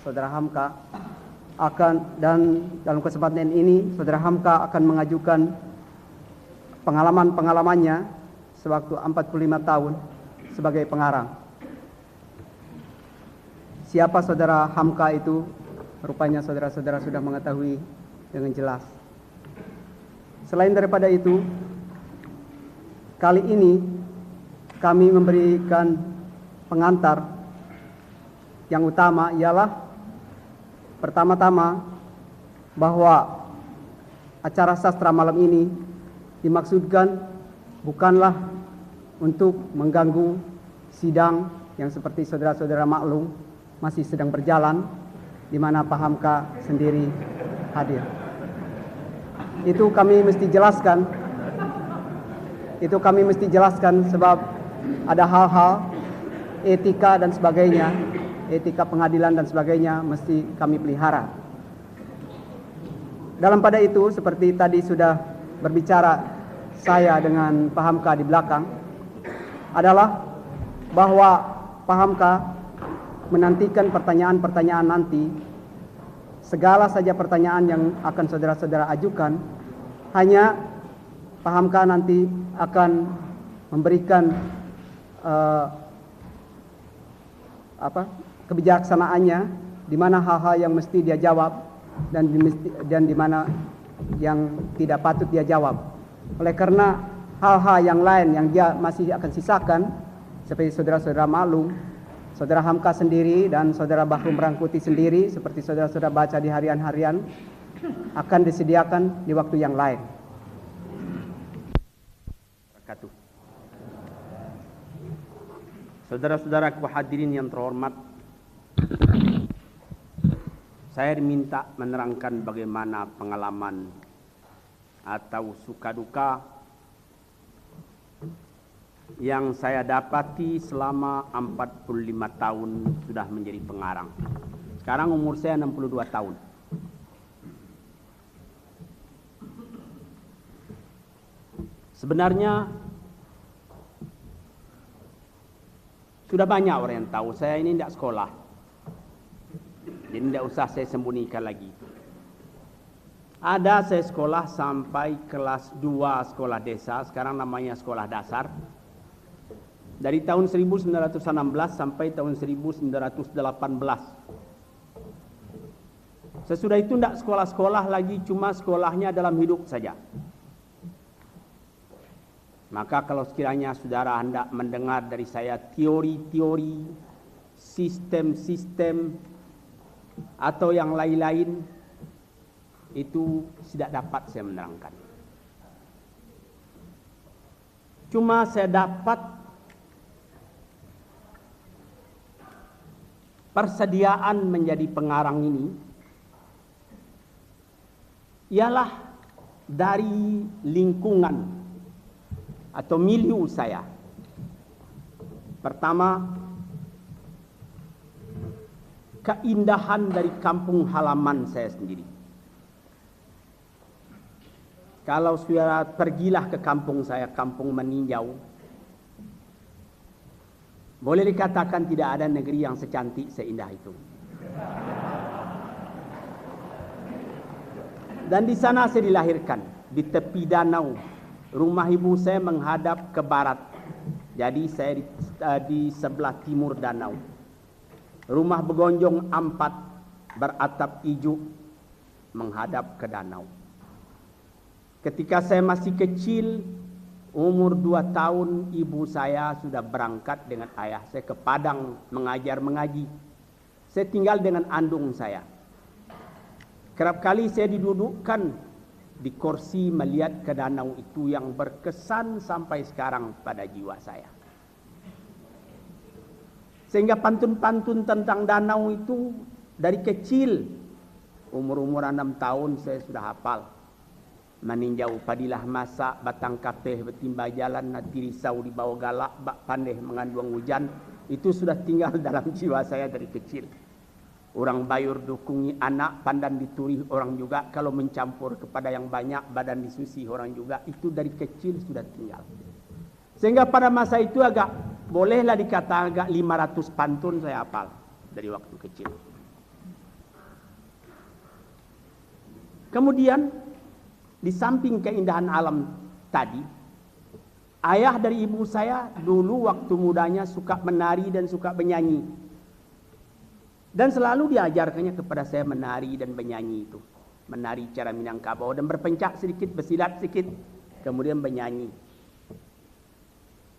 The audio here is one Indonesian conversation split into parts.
Saudara Hamka dan dalam kesempatan ini Saudara Hamka akan mengajukan pengalamannya sewaktu 45 tahun sebagai pengarang. Siapa Saudara Hamka itu? Rupanya saudara-saudara sudah mengetahui dengan jelas. Selain daripada itu, kali ini kami memberikan pengantar yang utama ialah pertama-tama bahwa acara sastra malam ini dimaksudkan bukanlah untuk mengganggu sidang yang seperti saudara-saudara maklum masih sedang berjalan, di mana Pak Hamka sendiri hadir. Itu kami mesti jelaskan sebab ada hal-hal etika dan sebagainya, etika pengadilan dan sebagainya mesti kami pelihara. Dalam pada itu, seperti tadi sudah berbicara saya dengan Pak Hamka di belakang, adalah bahwa Pak Hamka menantikan pertanyaan-pertanyaan nanti. Segala saja pertanyaan yang akan saudara-saudara ajukan, hanya Pak Hamka nanti akan memberikan kebijaksanaannya, di mana hal-hal yang mesti dia jawab dan di mana yang tidak patut dia jawab. Oleh karena hal-hal yang lain yang dia masih akan sisakan, seperti saudara-saudara maklum, Saudara Hamka sendiri dan Saudara Bahru Merangkuti sendiri, seperti saudara-saudara baca di harian-harian, akan disediakan di waktu yang lain. Saudara-saudaraku hadirin yang terhormat, saya diminta menerangkan bagaimana pengalaman atau suka duka yang saya dapati selama 45 tahun sudah menjadi pengarang. Sekarang umur saya 62 tahun. Sebenarnya sudah banyak orang yang tahu saya ini tidak sekolah. Jadi tidak usah saya sembunyikan lagi. Ada saya sekolah sampai kelas 2 sekolah desa, sekarang namanya sekolah dasar. Dari tahun 1916 sampai tahun 1918. Sesudah itu tidak sekolah-sekolah lagi, cuma sekolahnya dalam hidup saja. Maka kalau sekiranya saudara hendak mendengar dari saya teori-teori, sistem-sistem, atau yang lain-lain, itu tidak dapat saya menerangkan. Cuma saya dapat persediaan menjadi pengarang ini ialah dari lingkungan atau milieu saya. Pertama, keindahan dari kampung halaman saya sendiri. Kalau saudara pergilah ke kampung saya, kampung Meninjau, boleh dikatakan tidak ada negeri yang secantik seindah itu. Dan di sana saya dilahirkan, di tepi danau. Rumah ibu saya menghadap ke barat. Jadi saya di sebelah timur danau. Rumah begonjong 4 beratap ijuk menghadap ke danau. Ketika saya masih kecil, umur 2 tahun, ibu saya sudah berangkat dengan ayah saya ke Padang mengajar mengaji. Saya tinggal dengan andung saya. Kerap kali saya didudukkan di kursi melihat ke danau itu yang berkesan sampai sekarang pada jiwa saya. Sehingga pantun-pantun tentang danau itu dari kecil, umur 6 tahun saya sudah hafal. Meninjau padilah masak, batang kapeh bertimba jalan, nanti risau di bawah galak, bak pandeh mengandung hujan. Itu sudah tinggal dalam jiwa saya dari kecil. Orang bayur dukungi anak, pandan dituri orang juga. Kalau mencampur kepada yang banyak, badan disusi orang juga. Itu dari kecil sudah tinggal. Sehingga pada masa itu bolehlah dikata agak 500 pantun saya hafal dari waktu kecil. Kemudian di samping keindahan alam tadi, ayah dari ibu saya dulu waktu mudanya suka menari dan suka menyanyi. Dan selalu diajarkannya kepada saya menari dan menyanyi itu. Menari cara Minangkabau dan berpencak sedikit, bersilat sedikit, kemudian menyanyi.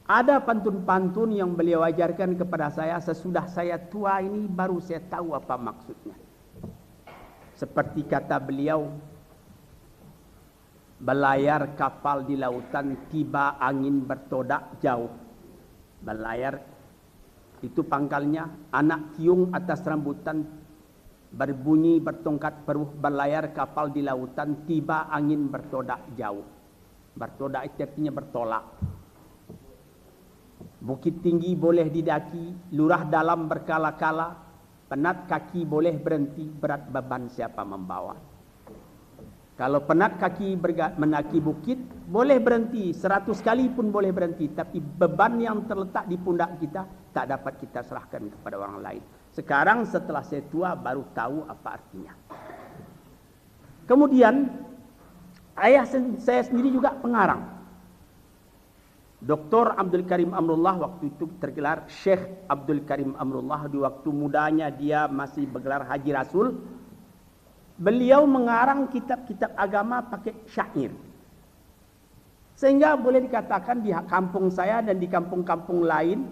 Ada pantun-pantun yang beliau ajarkan kepada saya sesudah saya tua ini baru saya tahu apa maksudnya. Seperti kata beliau, belayar kapal di lautan, tiba angin bertodak jauh. Belayar itu pangkalnya, anak tiung atas rambutan, berbunyi bertongkat peruh, berlayar kapal di lautan, tiba angin bertodak jauh. Bertodak itu artinya bertolak. Bukit tinggi boleh didaki, lurah dalam berkala-kala, penat kaki boleh berhenti, berat beban siapa membawa. Kalau penat kaki menaki bukit, boleh berhenti, 100 kali pun boleh berhenti. Tapi beban yang terletak di pundak kita, tak dapat kita serahkan kepada orang lain. Sekarang setelah saya tua, baru tahu apa artinya. Kemudian, ayah saya sendiri juga pengarang. Dr. Abdul Karim Amrullah waktu itu tergelar Syekh Abdul Karim Amrullah. Di waktu mudanya dia masih bergelar Haji Rasul. Beliau mengarang kitab-kitab agama pakai syair. Sehingga boleh dikatakan di kampung saya dan di kampung-kampung lain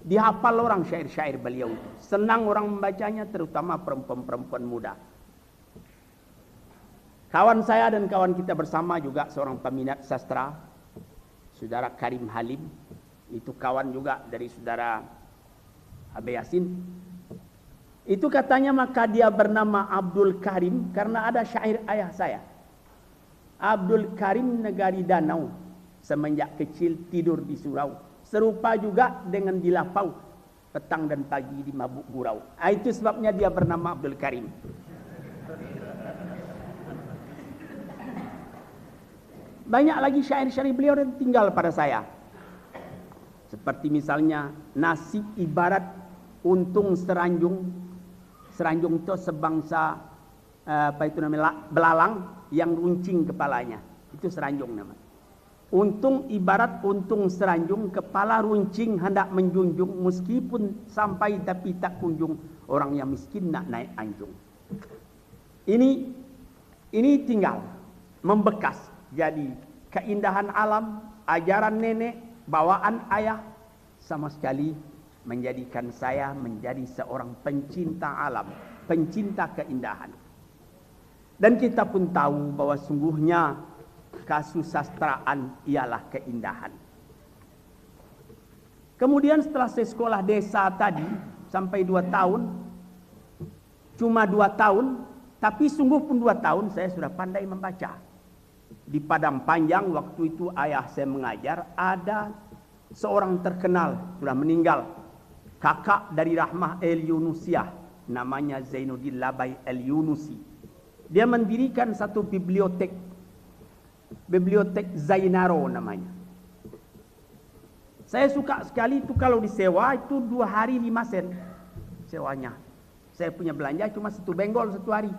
dihafal orang syair-syair beliau itu. Senang orang membacanya, terutama perempuan-perempuan muda. Kawan saya dan kawan kita bersama juga seorang peminat sastra, Saudara Karim Halim, itu kawan juga dari Saudara Abe Yasin. Itu katanya maka dia bernama Abdul Karim karena ada syair ayah saya. Abdul Karim negari danau, semenjak kecil tidur di surau. Serupa juga dengan di lapau, petang dan pagi di mabuk gurau. Itu sebabnya dia bernama Abdul Karim. Banyak lagi syair-syair beliau yang tinggal pada saya. Seperti misalnya, nasib ibarat untung seranjung. Seranjung itu sebangsa belalang yang runcing kepalanya. Itu seranjung namanya. Untung ibarat untung seranjung, kepala runcing hendak menjunjung, meskipun sampai tapi tak kunjung, orang yang miskin nak naik anjung. Ini tinggal, membekas. Jadi keindahan alam, ajaran nenek, bawaan ayah, sama sekali menjadikan saya menjadi seorang pencinta alam, pencinta keindahan. Dan kita pun tahu bahwa sungguhnya kasusastraan ialah keindahan. Kemudian setelah saya sekolah desa tadi sampai 2 tahun, cuma 2 tahun, tapi sungguh pun 2 tahun saya sudah pandai membaca. Di Padang Panjang waktu itu ayah saya mengajar, ada seorang terkenal sudah meninggal, kakak dari Rahmah El Yunusiah, namanya Zainuddin Labai El Yunusi. Dia mendirikan satu bibliotek Zainaro namanya. Saya suka sekali itu kalau disewa itu 2 hari 5 sen sewanya. Saya punya belanja cuma 1 benggol 1 hari.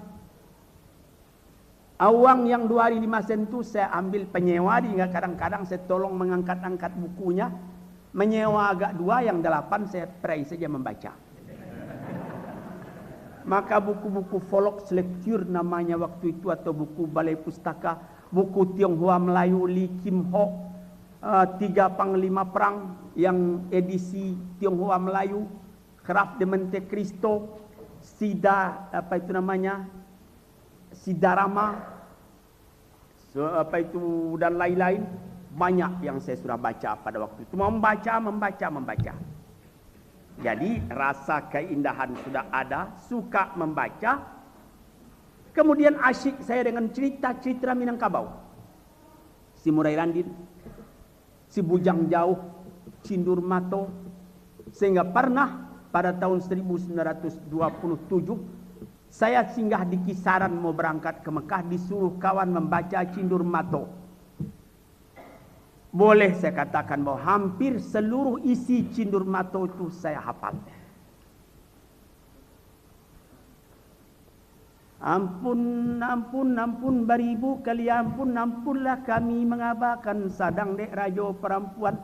Uang yang 2 hari 5 sen itu saya ambil penyewa, hingga kadang-kadang saya tolong mengangkat-angkat bukunya. Menyewa agak 2, yang 8 saya pray saja membaca. Maka buku-buku Volks Lecture namanya waktu itu, atau buku Balai Pustaka, buku Tionghoa Melayu Li Kim Ho, 3 Panglima Perang yang edisi Tionghoa Melayu, Kraf de Monte Cristo, Sidarama, dan lain-lain, banyak yang saya sudah baca pada waktu itu. Membaca. Jadi rasa keindahan sudah ada, suka membaca. Kemudian asyik saya dengan cerita-cerita Minangkabau. Si Murai Randin, si Bujang Jauh, Cindur Mato, sehingga pernah pada tahun 1927 saya singgah di Kisaran mau berangkat ke Mekah, disuruh kawan membaca Cindur Mato. Boleh saya katakan bahwa hampir seluruh isi Cindur Mato itu saya hafal. Ampun, ampun, ampun beribu kali ampun, ampunlah kami mengabaikan sadang dek rajo perempuan.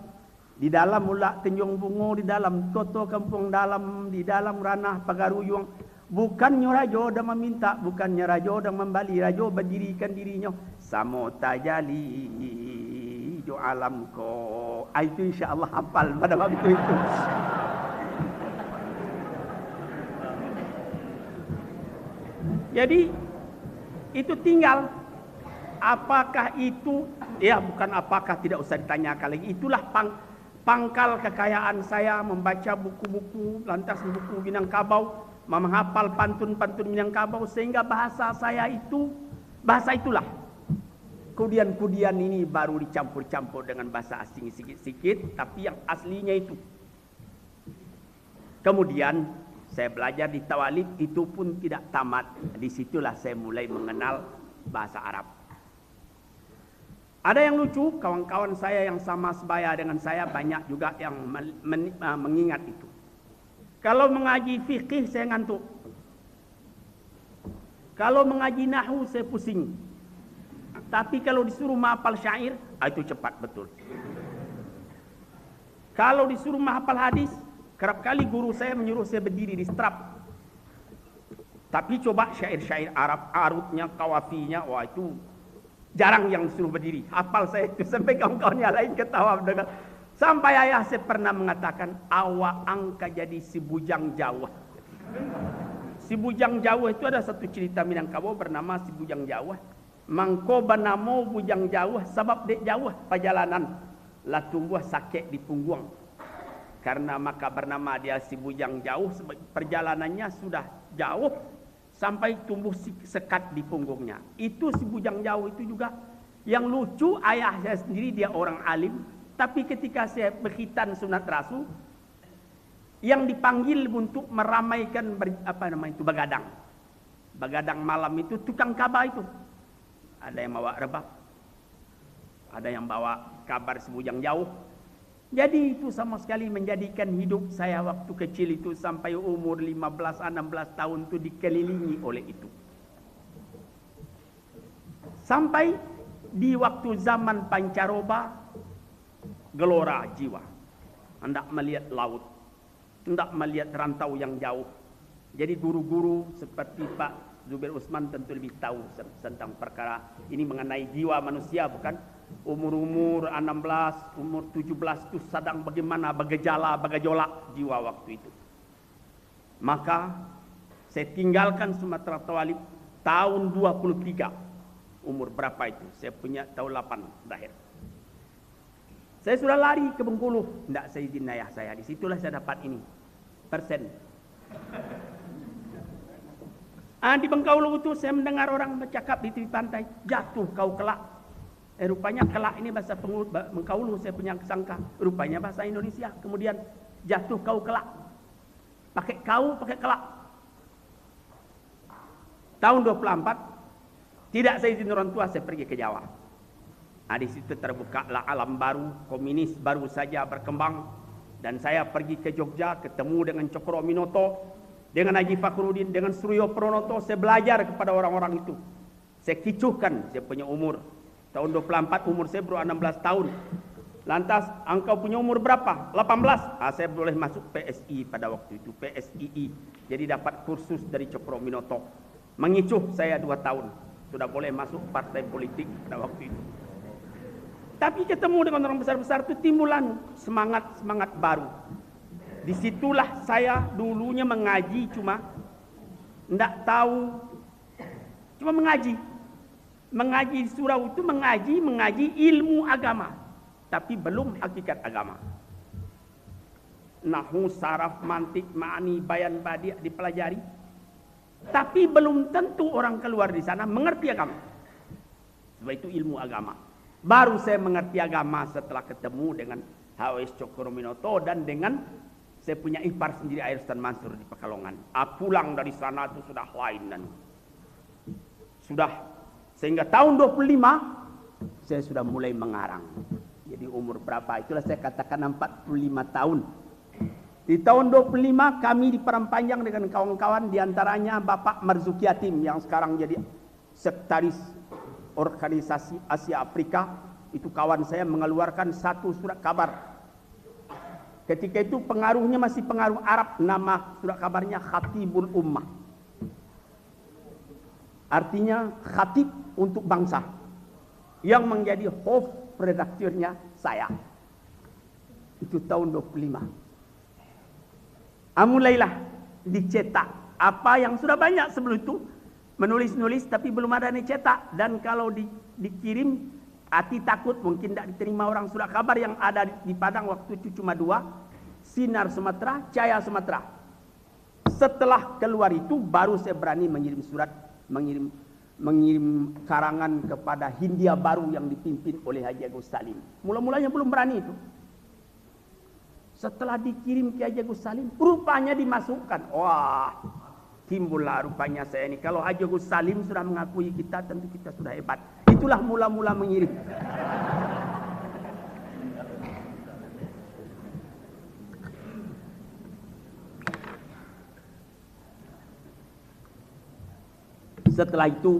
Di dalam ulak Tanjung Bungo, di dalam Toto Kampung Dalam, di dalam ranah Pagaruyung. Bukannya rajo dah meminta, bukannya rajo dah membali, rajo berdirikan dirinya. Samo tajali jo alam ko. Itu insyaAllah hafal pada waktu itu. Jadi itu tinggal apakah itu, ya bukan apakah, tidak usah ditanyakan lagi. Itulah pangkal kekayaan saya, membaca buku-buku, lantas buku Minangkabau, menghafal pantun-pantun Minangkabau, sehingga bahasa saya itu, bahasa itulah. Kemudian ini baru dicampur-campur dengan bahasa asing sikit-sikit, tapi yang aslinya itu. Kemudian saya belajar di Tawalib, itu pun tidak tamat. Disitulah saya mulai mengenal bahasa Arab. Ada yang lucu, kawan-kawan saya yang sama sebaya dengan saya banyak juga yang mengingat itu. Kalau mengaji fikih saya ngantuk. Kalau mengaji nahu saya pusing. Tapi kalau disuruh menghafal syair, itu cepat betul. Kalau disuruh menghafal hadis, kerap kali guru saya menyuruh saya berdiri di strap. Tapi coba syair-syair Arab, arutnya, kawafinya, wah itu jarang yang disuruh berdiri. Hafal saya itu sampai kawan-kawan yang lain ketawa dengan. Sampai ayah saya pernah mengatakan, awak angka jadi si bujang Jawa. Si bujang Jawa itu ada satu cerita Minangkabau bernama si bujang Jawa. Mangko banamo bujang Jawa sebab dek Jawa perjalanan lah tumbuh sakit di punggung. Karena maka bernama dia si bujang jauh, perjalanannya sudah jauh sampai tumbuh sekat di punggungnya. Itu si bujang jauh itu juga yang lucu, ayah saya sendiri dia orang alim, tapi ketika saya berkhitan sunat rasul, yang dipanggil untuk meramaikan begadang. Begadang malam itu tukang kabar itu. Ada yang bawa rebab, ada yang bawa kabar si bujang jauh. Jadi itu sama sekali menjadikan hidup saya waktu kecil itu sampai umur 15-16 tahun itu dikelilingi oleh itu. Sampai di waktu zaman pancaroba, gelora jiwa. Hendak melihat laut, hendak melihat rantau yang jauh. Jadi guru-guru seperti Pak Zubair Usman tentu lebih tahu tentang perkara ini mengenai jiwa manusia, bukan? Umur-umur 16, umur 17 itu sedang bagaimana bergejolak jiwa waktu itu. Maka saya tinggalkan Sumatera Tawalib tahun 23. Umur berapa itu? Saya punya tahun 8 lahir. Saya sudah lari ke Bengkulu, tidak saya izin ayah saya. Disitulah saya dapat ini persen. Di Bengkulu itu saya mendengar orang bercakap di tepi pantai, jatuh kau kelak. Rupanya kelak ini bahasa Bengkulu, saya punya sangka. Rupanya bahasa Indonesia. Kemudian jatuh kau kelak. Pakai kau, pakai kelak. Tahun 24, tidak saya izin orang tua, saya pergi ke Jawa. Di situ terbukalah alam baru, komunis baru saja berkembang. Dan saya pergi ke Jogja, ketemu dengan Cokro Minoto, dengan Haji Fakhruddin, dengan Suryo Pranoto. Saya belajar kepada orang-orang itu. Saya kicuhkan saya punya umur. Tahun 24 umur saya baru 16 tahun. Lantas engkau punya umur berapa? 18. Saya boleh masuk PSI pada waktu itu, PSII. Jadi dapat kursus dari Cokro Minoto. Mengicuh saya 2 tahun. Sudah boleh masuk partai politik pada waktu itu. Tapi ketemu dengan orang besar-besar itu timbulan semangat baru. Disitulah saya dulunya mengaji, cuma tidak tahu, cuma mengaji di surau itu mengaji ilmu agama, tapi belum hakikat agama. Nahu, saraf, mantik, ma'ani, bayan, badi dipelajari, tapi belum tentu orang keluar di sana mengerti agama. Sebab itu ilmu agama. Baru saya mengerti agama setelah ketemu dengan H.W. Cokro Minoto dan dengan saya punya ipar sendiri Air Stan Mansur di Pekalongan. Pulang dari sana itu sudah lain dan sudah sehingga tahun 25 saya sudah mulai mengarang. Jadi umur berapa? Itulah saya katakan 45 tahun. Di tahun 25 kami diperpanjang dengan kawan-kawan, diantaranya Bapak Marzuki Hatim yang sekarang jadi sekretaris organisasi Asia Afrika. Itu kawan saya mengeluarkan satu surat kabar. Ketika itu pengaruhnya masih pengaruh Arab, nama surat kabarnya Khatibul Ummah. Artinya khatib untuk bangsa. Yang menjadi host redakturnya saya. Itu tahun 25. Mulailah dicetak apa yang sudah banyak sebelum itu, menulis-nulis tapi belum ada dicetak. Dan kalau dikirim, hati takut mungkin tidak diterima orang. Surat kabar yang ada di Padang waktu itu cuma 2, Sinar Sumatera, Cahaya Sumatera. Setelah keluar itu baru saya berani mengirim surat, mengirim karangan kepada Hindia Baru yang dipimpin oleh Haji Agus Salim. Mula-mulanya belum berani itu. Setelah dikirim ke Haji Agus Salim, rupanya dimasukkan. Wah, timbullah rupanya saya ini. Kalau Haji Agus Salim sudah mengakui kita, tentu kita sudah hebat. Itulah mula-mula mengirim. Setelah itu,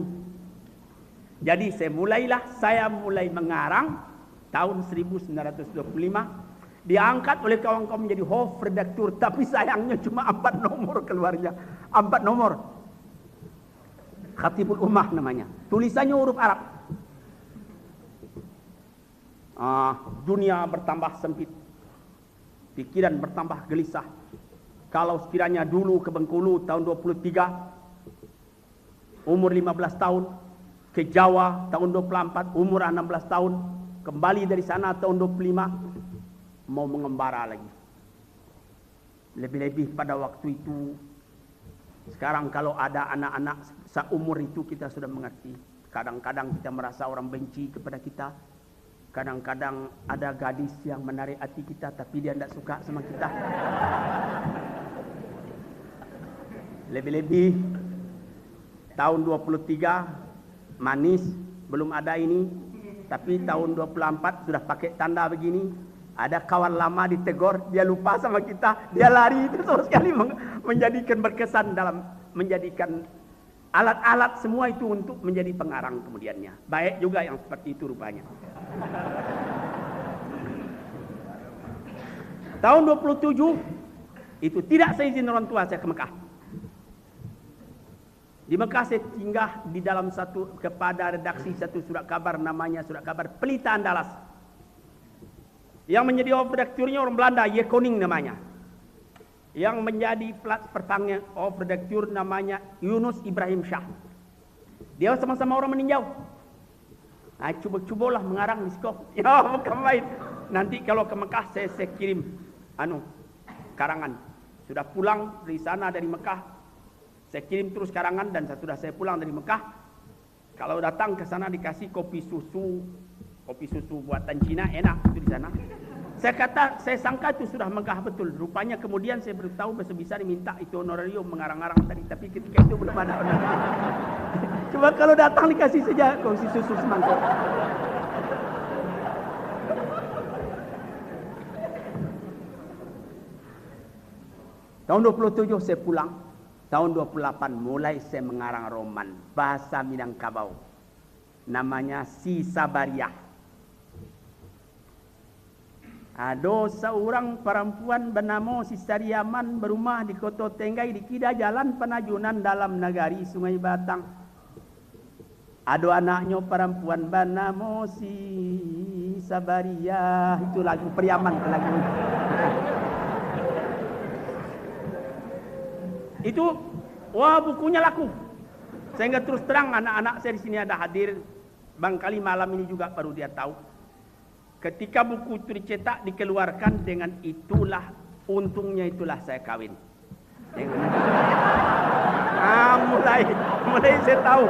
jadi saya mulai mengarang tahun 1925. Diangkat oleh kawan-kawan menjadi host redaktur, tapi sayangnya cuma 4 nomor keluarnya. 4 nomor. Khatibul Ummah namanya. Tulisannya huruf Arab. Dunia bertambah sempit. Pikiran bertambah gelisah. Kalau sekiranya dulu ke Bengkulu tahun 23, umur 15 tahun. Ke Jawa tahun 24, umur 16 tahun. Kembali dari sana tahun 25. Mau mengembara lagi. Lebih-lebih pada waktu itu. Sekarang kalau ada anak-anak seumur itu kita sudah mengerti. Kadang-kadang kita merasa orang benci kepada kita. Kadang-kadang ada gadis yang menarik hati kita tapi dia tidak suka sama kita. Lebih-lebih tahun 23 manis, belum ada ini. Tapi tahun 24 sudah pakai tanda begini. Ada kawan lama ditegur, dia lupa sama kita, dia lari. Itu sama sekali menjadikan berkesan dalam menjadikan alat-alat semua itu untuk menjadi pengarang kemudiannya. Baik juga yang seperti itu rupanya. Tahun 27 itu tidak seizin orang tua saya ke Mekah. Di Mekah saya singgah di dalam kepada redaksi satu surat kabar, namanya surat kabar Pelita Andalas. Yang menjadi redakturnya orang Belanda, Yekoning namanya. Yang menjadi pertangnya redaktur namanya Yunus Ibrahim Shah. Dia sama-sama orang meninjau. Nah, coba-cobalah mengarang di skop. Ya, bukan main. Nanti kalau ke Mekah saya kirim karangan. Sudah pulang dari sana dari Mekah, saya kirim terus karangan. Dan sudah saya pulang dari Mekah, kalau datang ke sana dikasih kopi susu buatan Cina, enak itu di sana. Saya sangka itu sudah megah betul. Rupanya kemudian saya beritahu bisa diminta itu honorarium mengarang-arang tadi, tapi ketika itu belum ada honorarium. Coba kalau datang dikasih saja kopi susu semangkuk. Tahun 27 saya pulang. Tahun 28 mulai saya mengarang roman bahasa Minangkabau. Namanya Si Sabariah. Ada seorang perempuan bernama Si Sariaman berumah di Kota Tenggai di Kida Jalan Penajunan dalam negari Sungai Batang. Ada anaknya perempuan bernama Si Sabariah. Itu lagu Priaman lagu. Itu bukunya laku. Sehingga terus terang anak-anak saya di sini ada hadir. Barangkali malam ini juga baru dia tahu. Ketika buku itu dicetak, dikeluarkan, dengan itulah untungnya itulah saya kawin. Mulai saya tahu.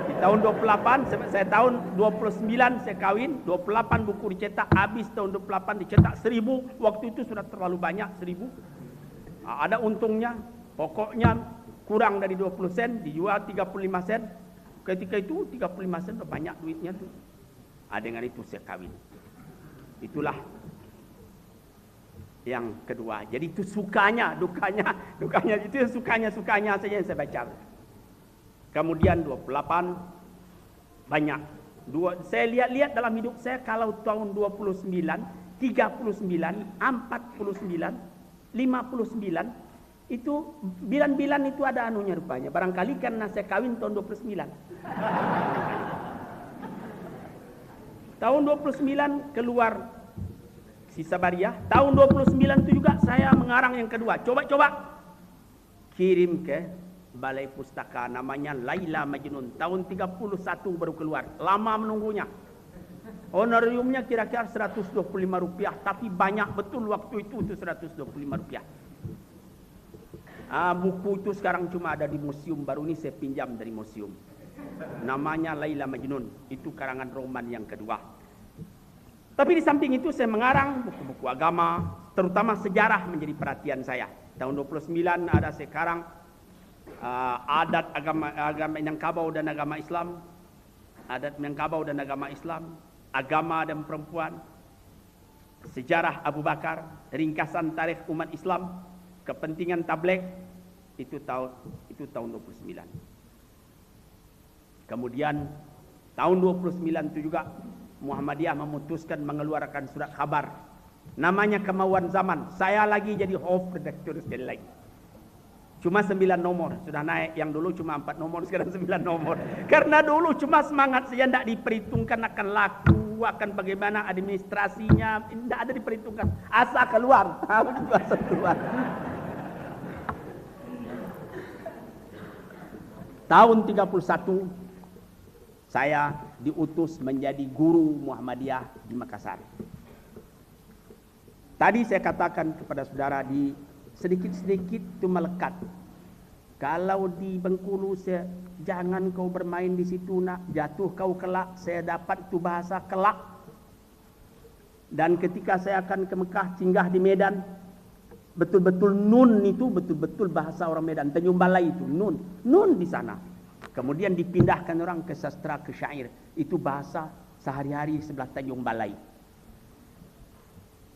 Di tahun 28, saya tahun 29 saya kawin, 28 buku dicetak, habis tahun 28 dicetak 1000. Waktu itu sudah terlalu banyak 1000. Ada untungnya, pokoknya kurang dari 20 sen, dijual 35 sen. Ketika itu 35 sen udah banyak duitnya tuh. Dengan itu saya kawin. Itulah yang kedua. Jadi itu sukanya, dukanya itu sukanya saja yang saya baca. Kemudian 28 banyak. Saya lihat dalam hidup saya kalau tahun 29, 39, 49, 59 itu bilan-bilan itu ada anunya rupanya. Barangkali karena saya kawin tahun 29. Tahun 29 keluar Sisa Bariah. Tahun 29 itu juga saya mengarang yang kedua. Coba kirim ke Balai Pustaka, namanya Laila Majnun. Tahun 31 baru keluar. Lama menunggunya. Honoriumnya kira-kira Rp125, tapi banyak betul waktu itu Rp125. Buku itu sekarang cuma ada di museum, baru ini saya pinjam dari museum. Namanya Laila Majnun. Itu karangan roman yang kedua. Tapi di samping itu saya mengarang buku-buku agama, terutama sejarah menjadi perhatian saya. Tahun 29 ada sekarang adat agama Minangkabau dan agama Islam, adat Minangkabau dan agama Islam, agama dan perempuan, sejarah Abu Bakar, ringkasan tarikh umat Islam, kepentingan tabligh, itu tahun 29. Kemudian tahun 29 itu juga Muhammadiyah memutuskan mengeluarkan surat khabar. Namanya Kemauan Zaman. Saya lagi jadi host redaktur sekali lagi. Cuma 9 nomor. Sudah naik. Yang dulu cuma 4 nomor. Sekarang 9 nomor. Karena dulu cuma semangat saya tidak diperhitungkan akan laku, akan bagaimana administrasinya. Tidak ada diperhitungkan. Asal keluar. Asal keluar. Tahun 31 saya diutus menjadi guru Muhammadiyah di Makassar. Tadi saya katakan kepada saudara, di sedikit-sedikit itu melekat. Kalau di Bengkulu jangan kau bermain di situ nak, jatuh kau kelak. Saya dapat itu bahasa kelak. Dan ketika saya akan ke Mekah, singgah di Medan, betul-betul nun itu betul-betul bahasa orang Medan. Tanjung Balai itu nun di sana. Kemudian dipindahkan orang ke sastra, ke syair. Itu bahasa sehari-hari sebelah Tanjung Balai.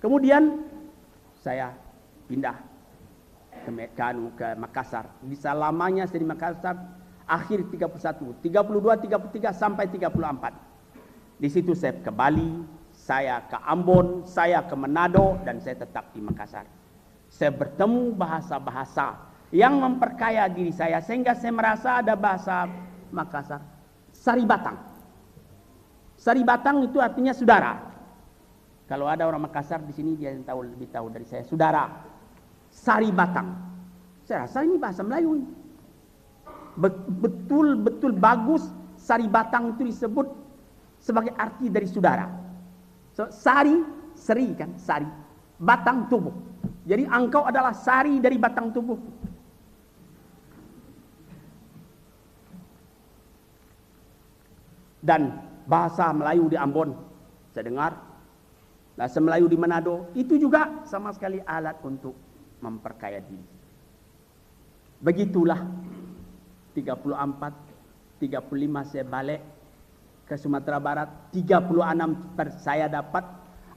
Kemudian saya pindah ke Makassar. Bisa lamanya saya di Makassar akhir 31, 32, 33 sampai 34. Di situ saya ke Bali, saya ke Ambon, saya ke Manado, dan saya tetap di Makassar. Saya bertemu bahasa-bahasa yang memperkaya diri saya, sehingga saya merasa ada bahasa Makassar. Saribatang. Saribatang itu artinya saudara. Kalau ada orang Makassar di sini dia lebih tahu dari saya. Saudara. Saribatang. Saya rasa ini bahasa Melayu. Betul-betul bagus Saribatang itu disebut sebagai arti dari saudara. So, seri kan, sari. Batang tubuh. Jadi engkau adalah sari dari batang tubuh. Dan bahasa Melayu di Ambon saya dengar, bahasa Melayu di Manado itu juga sama sekali alat untuk memperkaya diri. Begitulah 34, 35 saya balik ke Sumatera Barat, 36 saya dapat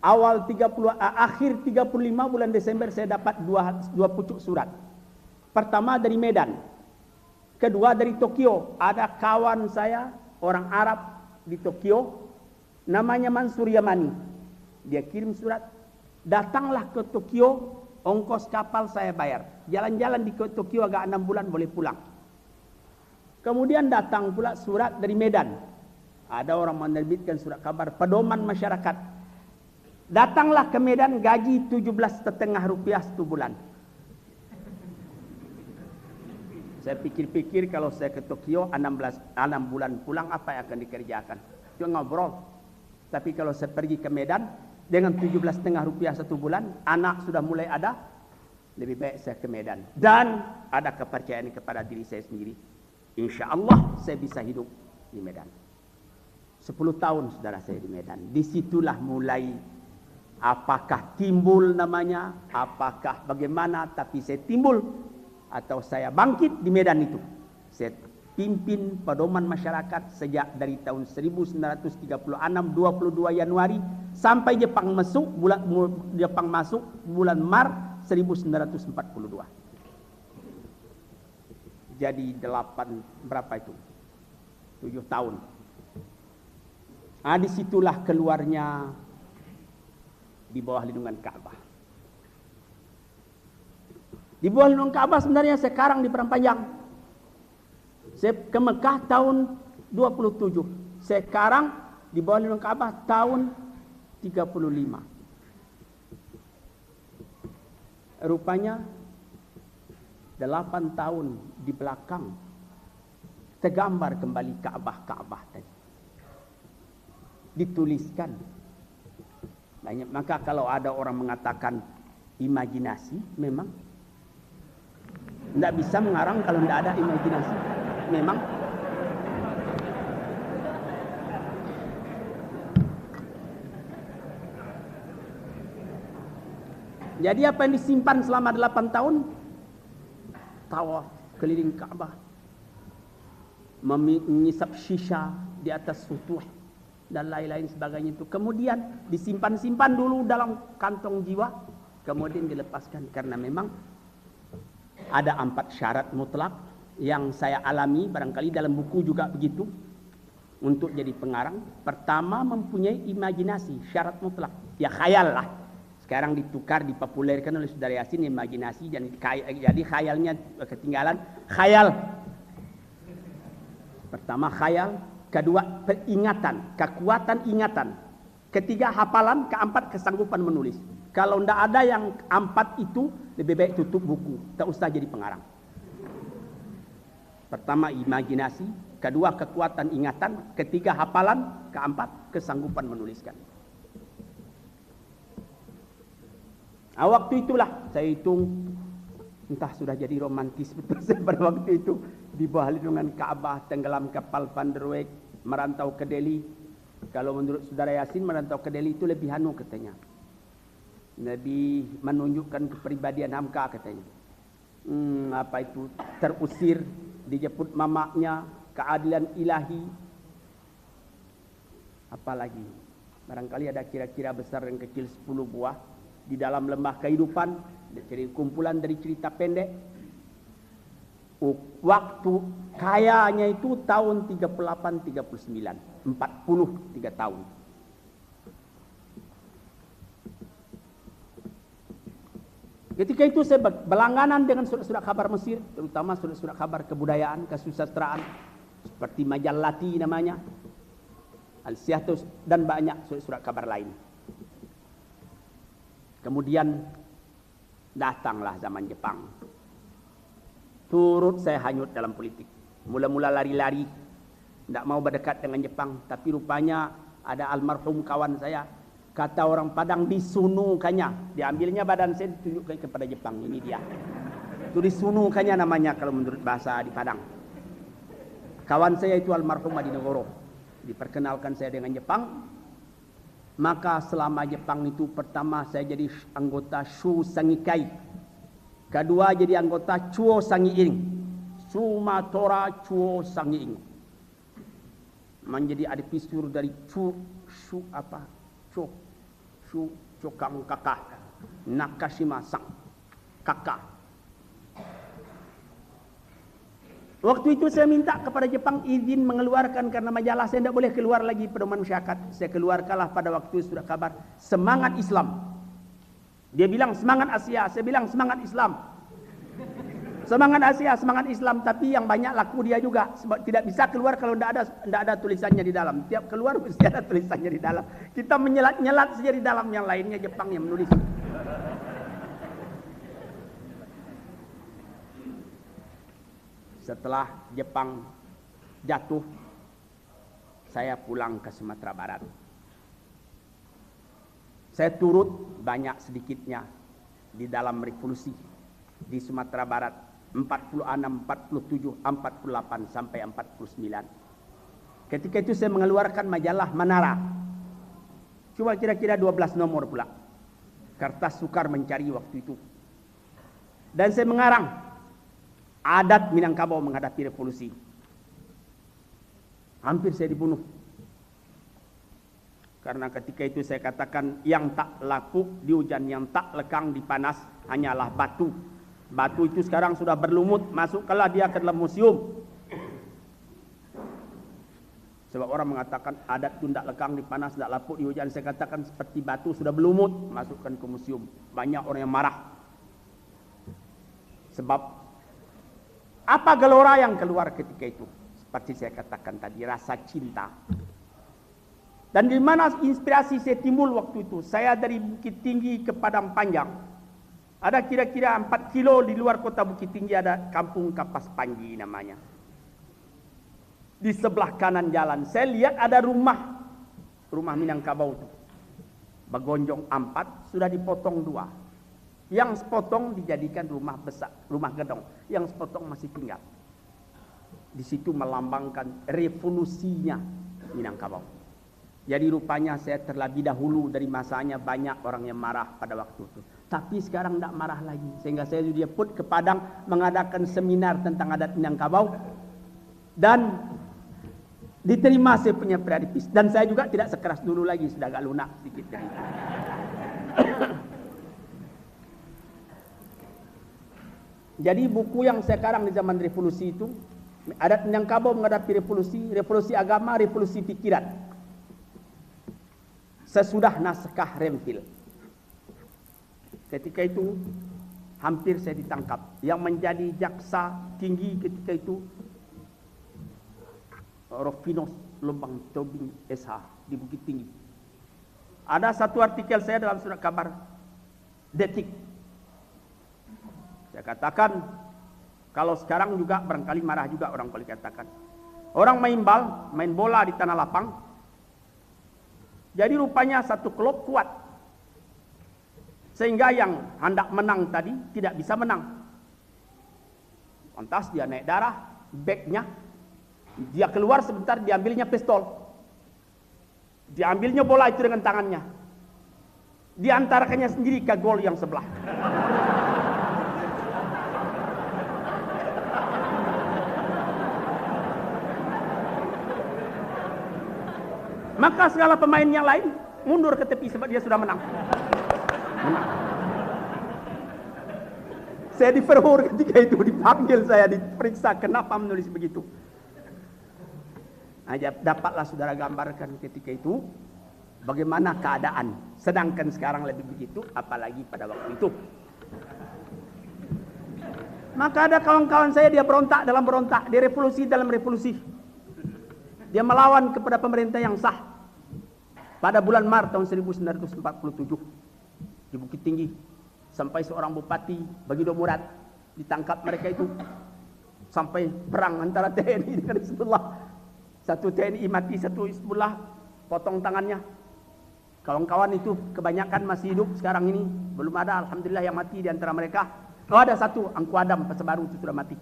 akhir 35 bulan Desember saya dapat dua pucuk surat. Pertama dari Medan, kedua dari Tokyo. Ada kawan saya orang Arab di Tokyo, namanya Mansur Yamani. Dia kirim surat, datanglah ke Tokyo, ongkos kapal saya bayar. Jalan-jalan di Tokyo agak 6 bulan boleh pulang. Kemudian datang pula surat dari Medan. Ada orang menerbitkan surat kabar pedoman masyarakat. Datanglah ke Medan, gaji Rp17,5 satu bulan. Saya pikir-pikir kalau saya ke Tokyo 6 bulan pulang apa yang akan dikerjakan? Cuma ngobrol. Tapi kalau saya pergi ke Medan dengan Rp17,5 satu bulan, anak sudah mulai ada, lebih baik saya ke Medan. Dan ada kepercayaan kepada diri saya sendiri. Insya Allah saya bisa hidup di Medan. 10 tahun saudara saya di Medan. Disitulah mulai apakah timbul namanya, apakah bagaimana, tapi saya timbul atau saya bangkit di Medan itu. Saya pimpin pedoman masyarakat sejak dari tahun 1936 22 Januari sampai Jepang masuk bulan Maret 1942. Jadi 7 tahun. Disitulah keluarnya di bawah lindungan Ka'bah. Di bawah lindungan Ka'bah sebenarnya sekarang diperpanjang. Saya ke Mekah tahun 27. Sekarang di bawah lindungan Ka'bah tahun 35. Rupanya 8 tahun di belakang tergambar kembali Ka'bah tadi. Dituliskan. Banyak. Maka kalau ada orang mengatakan imajinasi, memang tidak bisa mengarang kalau tidak ada imajinasi. Memang jadi apa yang disimpan selama 8 tahun? Tawaf keliling Ka'bah, mengisap shisha di atas sutuh dan lain-lain sebagainya itu. Kemudian disimpan dulu dalam kantong jiwa, kemudian dilepaskan karena memang ada 4 syarat mutlak yang saya alami, barangkali dalam buku juga begitu, untuk jadi pengarang. Pertama, mempunyai imajinasi, syarat mutlak. Ya khayal lah. Sekarang ditukar, dipopulerkan oleh Saudara Yasin, imajinasi, jadi khayalnya ketinggalan. Khayal. Pertama khayal, kedua peringatan, kekuatan ingatan. Ketiga hafalan, keempat kesanggupan menulis. Kalau tidak ada yang 4 itu, lebih baik tutup buku, tak usah jadi pengarang. Pertama imajinasi, kedua kekuatan ingatan, ketiga hafalan, keempat kesanggupan menuliskan. Waktu itulah saya hitung, entah sudah jadi romantis betul saya pada waktu itu, di bawah lindungan Ka'bah, tenggelam kapal Van der Weyck, merantau ke Delhi. Kalau menurut Saudara Yasin, merantau ke Delhi itu lebih katanya. Lebih menunjukkan kepribadian Hamka katanya. Apa itu, terusir, dijemput mamaknya, keadilan ilahi. Apalagi barangkali ada kira-kira besar dan kecil 10 buah di dalam lembah kehidupan, kumpulan dari cerita pendek. Waktu kayanya itu tahun 38-39, 43 tahun. Ketika itu saya berlangganan dengan surat-surat kabar Mesir, terutama surat-surat kabar kebudayaan, kesusastraan, seperti Majallati namanya, Al-Siyahtus, dan banyak surat-surat kabar lain. Kemudian datanglah zaman Jepang. Turut saya hanyut dalam politik. Mula-mula lari-lari, tidak mau berdekat dengan Jepang, tapi rupanya ada almarhum kawan saya, kata orang Padang, disunukannya. Diambilnya badan saya, ditunjukkan kepada Jepang. Ini dia. Itu disunukannya namanya kalau menurut bahasa di Padang. Kawan saya itu almarhum Adinegoro. Diperkenalkan saya dengan Jepang. Maka selama Jepang itu, pertama saya jadi anggota Shu Sangikai. Kedua jadi anggota Chuo Sangiing. Sumatora Chuo Sangiing. Menjadi adipisur dari Chokang Kakak, Nakashima Sang Kakak. Waktu itu saya minta kepada Jepang izin mengeluarkan, karena majalah saya tidak boleh keluar lagi pedoman masyarakat. Saya keluarkanlah pada waktu surat kabar Semangat Islam. Dia bilang semangat Asia, saya bilang semangat Islam. Semangat Asia, semangat Islam, tapi yang banyak laku dia juga. Sebab tidak bisa keluar kalau tidak ada tulisannya di dalam. Tiap keluar mesti ada tulisannya di dalam. Kita menyelat-nyelat saja di dalam, yang lainnya Jepang yang menulis. Setelah Jepang jatuh, saya pulang ke Sumatera Barat. Saya turut banyak sedikitnya di dalam revolusi di Sumatera Barat 46, 47, 48 sampai 49. Ketika itu saya mengeluarkan majalah Manara. Cuma kira-kira 12 nomor pula. Kertas sukar mencari waktu itu. Dan saya mengarang adat Minangkabau menghadapi revolusi. Hampir saya dibunuh. Karena ketika itu saya katakan yang tak laku di hujan, yang tak lekang di panas hanyalah batu. Batu itu sekarang sudah berlumut, masukkanlah dia ke dalam museum. Sebab orang mengatakan adat itu tidak lekang di panas, tidak lapuk di hujan. Saya katakan seperti batu sudah berlumut, masukkan ke museum. Banyak orang yang marah. Sebab apa gelora yang keluar ketika itu? Seperti saya katakan tadi, rasa cinta. Dan di mana inspirasi saya timbul waktu itu? Saya dari Bukit Tinggi ke Padang Panjang. Ada kira-kira 4 kilo di luar kota Bukit Tinggi ada kampung Kapas Panji namanya. Di sebelah kanan jalan saya lihat ada rumah Minangkabau itu. Begonjong 4, sudah dipotong 2. Yang sepotong dijadikan rumah besar, rumah gedong. Yang sepotong masih tinggal. Di situ melambangkan revolusinya Minangkabau. Jadi rupanya saya terlebih dahulu dari masanya banyak orang yang marah pada waktu itu. Tapi sekarang tidak marah lagi. Sehingga saya sudah put ke Padang mengadakan seminar tentang adat Minangkabau. Dan diterima saya punya predipis. Dan saya juga tidak sekeras dulu lagi. Sudah agak lunak sedikit dari itu. Jadi buku yang sekarang di zaman revolusi itu, adat Minangkabau menghadapi revolusi agama, revolusi pikiran. Sesudah naskah Rempil. Ketika itu hampir saya ditangkap. Yang menjadi jaksa tinggi ketika itu Rofinos Lombang Tobing SH di Bukit Tinggi. Ada satu artikel saya dalam surat kabar Detik. Saya katakan, kalau sekarang juga barangkali marah juga orang boleh katakan. Orang main bola di tanah lapang. Jadi rupanya satu klub kuat. Sehingga yang hendak menang tadi tidak bisa menang. Lantas dia naik darah, backnya. Dia keluar sebentar, diambilnya pistol. Diambilnya bola itu dengan tangannya. Diantarakannya sendiri ke gol yang sebelah. Maka segala pemain yang lain mundur ke tepi sebab dia sudah menang. Saya diperhor ketika itu, dipanggil saya, diperiksa kenapa menulis begitu. Dapatlah saudara gambarkan ketika itu bagaimana keadaan. Sedangkan sekarang lebih begitu, apalagi pada waktu itu. Maka ada kawan-kawan saya, dia berontak dalam berontak, dia revolusi dalam revolusi. Dia melawan kepada pemerintah yang sah. Pada bulan Maret tahun 1947 di Bukit Tinggi, sampai seorang bupati Bagindo Murad ditangkap mereka itu. Sampai perang antara TNI dengan Hizbullah. Satu TNI mati, satu Hizbullah potong tangannya. Kawan-kawan itu kebanyakan masih hidup sekarang ini. Belum ada alhamdulillah yang mati di antara mereka. Oh, ada satu, Angku Adam Pesebaru itu sudah mati.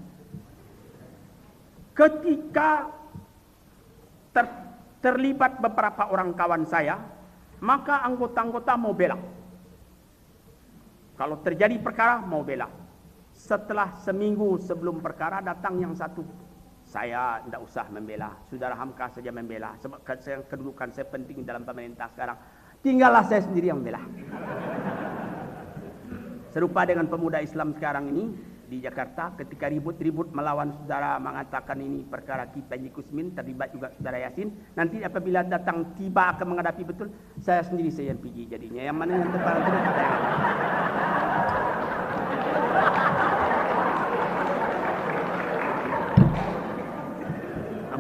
Ketika terlibat beberapa orang kawan saya, maka anggota-anggota mau bela. Kalau terjadi perkara mau bela. Setelah seminggu sebelum perkara datang yang satu, saya tidak usah membela, Saudara Hamka saja membela, sebab kedudukan saya penting dalam pemerintah sekarang. Tinggallah saya sendiri yang membela. Serupa dengan pemuda Islam sekarang ini di Jakarta, ketika ribut-ribut melawan saudara mengatakan ini perkara Ki Panji Kusmin, terlibat juga saudara Yasin. Nanti apabila datang tiba akan menghadapi betul, saya sendiri saya yang pergi jadinya. Yang mana yang tepat itu kata.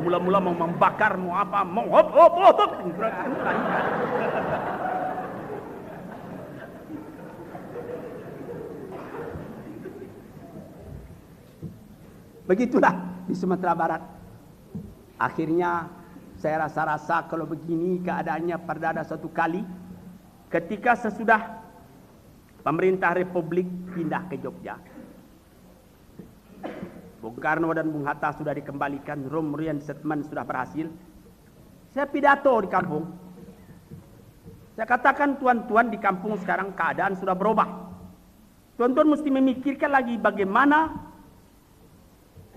Mula-mula mau membakar, mau apa, mau hop. Begitulah di Sumatera Barat. Akhirnya saya rasa-rasa kalau begini keadaannya pada ada suatu kali ketika sesudah pemerintah Republik pindah ke Jogja. Bung Karno dan Bung Hatta sudah dikembalikan, Rome Resettlement sudah berhasil. Saya pidato di kampung. Saya katakan, tuan-tuan, di kampung sekarang keadaan sudah berubah. Tuan-tuan mesti memikirkan lagi bagaimana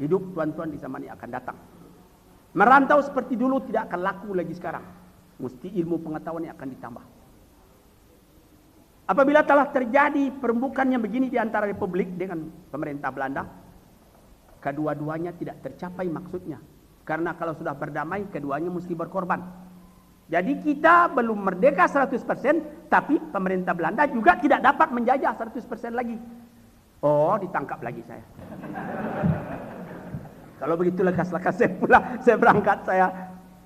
hidup tuan-tuan di zaman yang akan datang. Merantau seperti dulu tidak akan laku lagi sekarang. Mesti ilmu pengetahuan yang akan ditambah. Apabila telah terjadi perembukan yang begini di antara Republik dengan pemerintah Belanda, kedua-duanya tidak tercapai maksudnya. Karena kalau sudah berdamai, keduanya mesti berkorban. Jadi kita belum merdeka 100%, tapi pemerintah Belanda juga tidak dapat menjajah 100% lagi. Oh, ditangkap lagi saya. Kalau begitu lekas-lekas saya pulang, saya berangkat, saya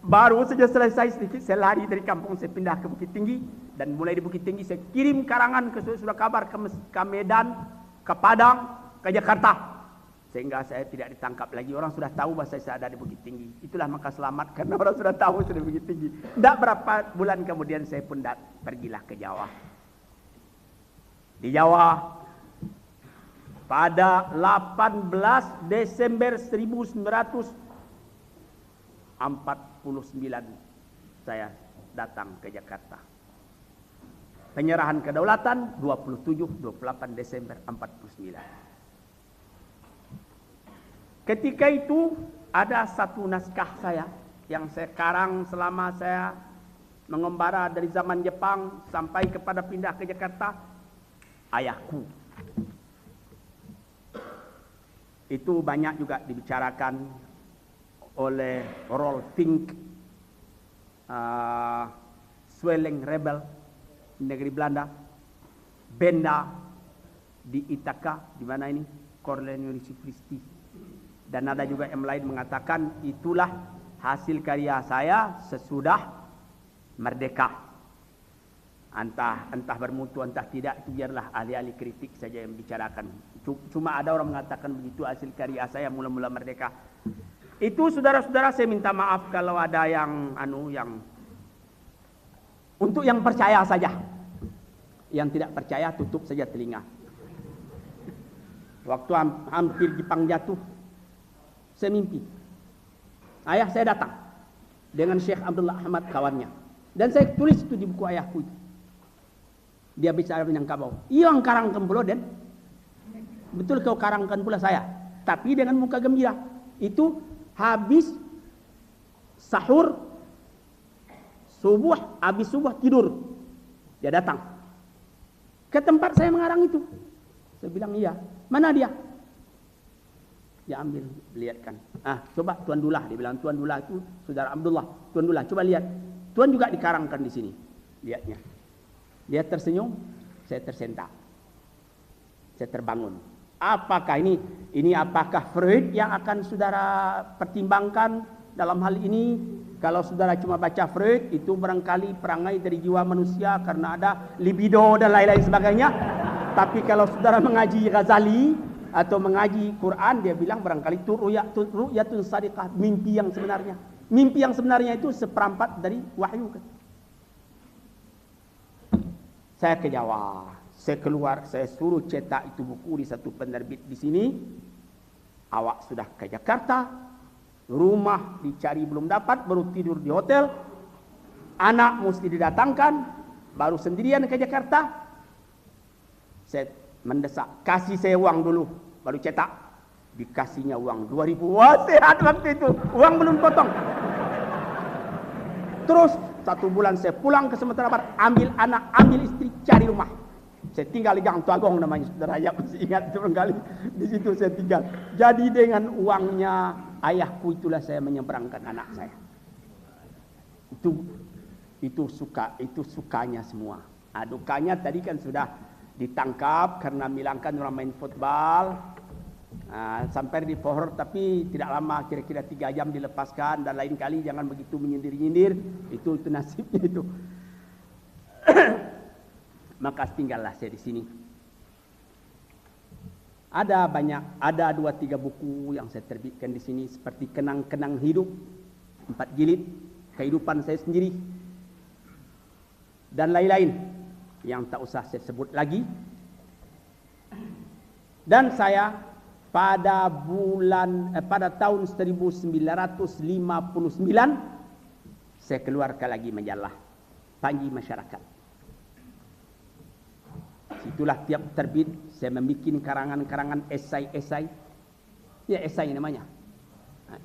baru saja selesai sedikit, saya lari dari kampung, saya pindah ke Bukit Tinggi, dan mulai di Bukit Tinggi saya kirim karangan ke surat kabar ke Medan, ke Padang, ke Jakarta, sehingga saya tidak ditangkap lagi. Orang sudah tahu bahwa saya ada di Bukit Tinggi. Itulah maka selamat, karena orang sudah tahu sudah di Bukit Tinggi. Tidak berapa bulan kemudian saya pun pergilah ke Jawa. Di Jawa, pada 18 Desember 1949 saya datang ke Jakarta. Penyerahan kedaulatan 27-28 Desember 49. Ketika itu ada satu naskah saya yang saya karang selama saya mengembara dari zaman Jepang sampai kepada pindah ke Jakarta, Ayahku. Itu banyak juga dibicarakan oleh Rolf Fink, Swelling Rebel di negeri Belanda, Benda di Ithaka, di mana ini, Cornelius Christie, dan ada juga yang lain mengatakan itulah hasil karya saya sesudah merdeka. Entah bermutu entah tidak, itu biarlah ahli-ahli kritik saja yang bicarakan. Cuma ada orang mengatakan begitu hasil karya saya mula-mula merdeka. Itu saudara-saudara, saya minta maaf kalau ada yang untuk yang percaya saja. Yang tidak percaya tutup saja telinga. Waktu hampir Jepang jatuh, saya mimpi ayah saya datang dengan Syekh Abdullah Ahmad kawannya, dan saya tulis itu di buku ayahku itu. Dia bicara Minangkabau. Yang karangkan pula, Den. Betul kau karangkan pula saya, tapi dengan muka gembira. Itu habis sahur, habis subuh tidur, dia datang ke tempat saya mengarang itu. Saya bilang iya. Mana dia? Dia ambil, lihatkan. Coba Tuan Dullah, dia bilang. Tuan Dullah itu saudara Abdullah. Tuan Dullah, coba lihat. Tuan juga dikarangkan di sini. Lihatnya. Dia tersenyum, saya tersentak. Saya terbangun. Apakah ini apakah Freud yang akan saudara pertimbangkan dalam hal ini? Kalau saudara cuma baca Freud, itu barangkali perangai dari jiwa manusia karena ada libido dan lain-lain sebagainya. Tapi kalau saudara mengaji Ghazali atau mengaji Quran, dia bilang barangkali itu ru'yatun sadiqah, mimpi yang sebenarnya. Mimpi yang sebenarnya itu seperempat dari wahyu. Saya ke Jawa, saya keluar, saya suruh cetak itu buku di satu penerbit di sini. Awak sudah ke Jakarta, rumah dicari belum dapat, baru tidur di hotel. Anak mesti didatangkan, baru sendirian ke Jakarta. Saya mendesak, kasih saya uang dulu, baru cetak. Dikasihnya uang 2.000. Wah, sehat waktu itu, uang belum potong. Terus 1 bulan saya pulang ke Sumatera Barat, ambil anak, ambil istri, cari rumah. Saya tinggal di Gang Tuagong namanya, saudara ya masih ingat barangkali. Di situ saya tinggal. Jadi dengan uangnya ayahku itulah saya menyeberangkan anak saya. Itu sukanya semua. Dukanya tadi kan sudah ditangkap karena bilangkan orang main football. Sampai di Pohor, tapi tidak lama, kira-kira 3 jam dilepaskan, dan lain kali jangan begitu menyindir-nyindir. Itu nasibnya itu. Maka tinggallah saya di sini. Ada 2-3 buku yang saya terbitkan di sini, seperti Kenang-kenang Hidup 4 jilid, kehidupan saya sendiri, dan lain-lain yang tak usah saya sebut lagi. Dan saya pada tahun 1959 saya keluarkan lagi majalah Panji Masyarakat. Itulah tiap terbit saya membuat karangan-karangan esai-esai. Ya, esai namanya.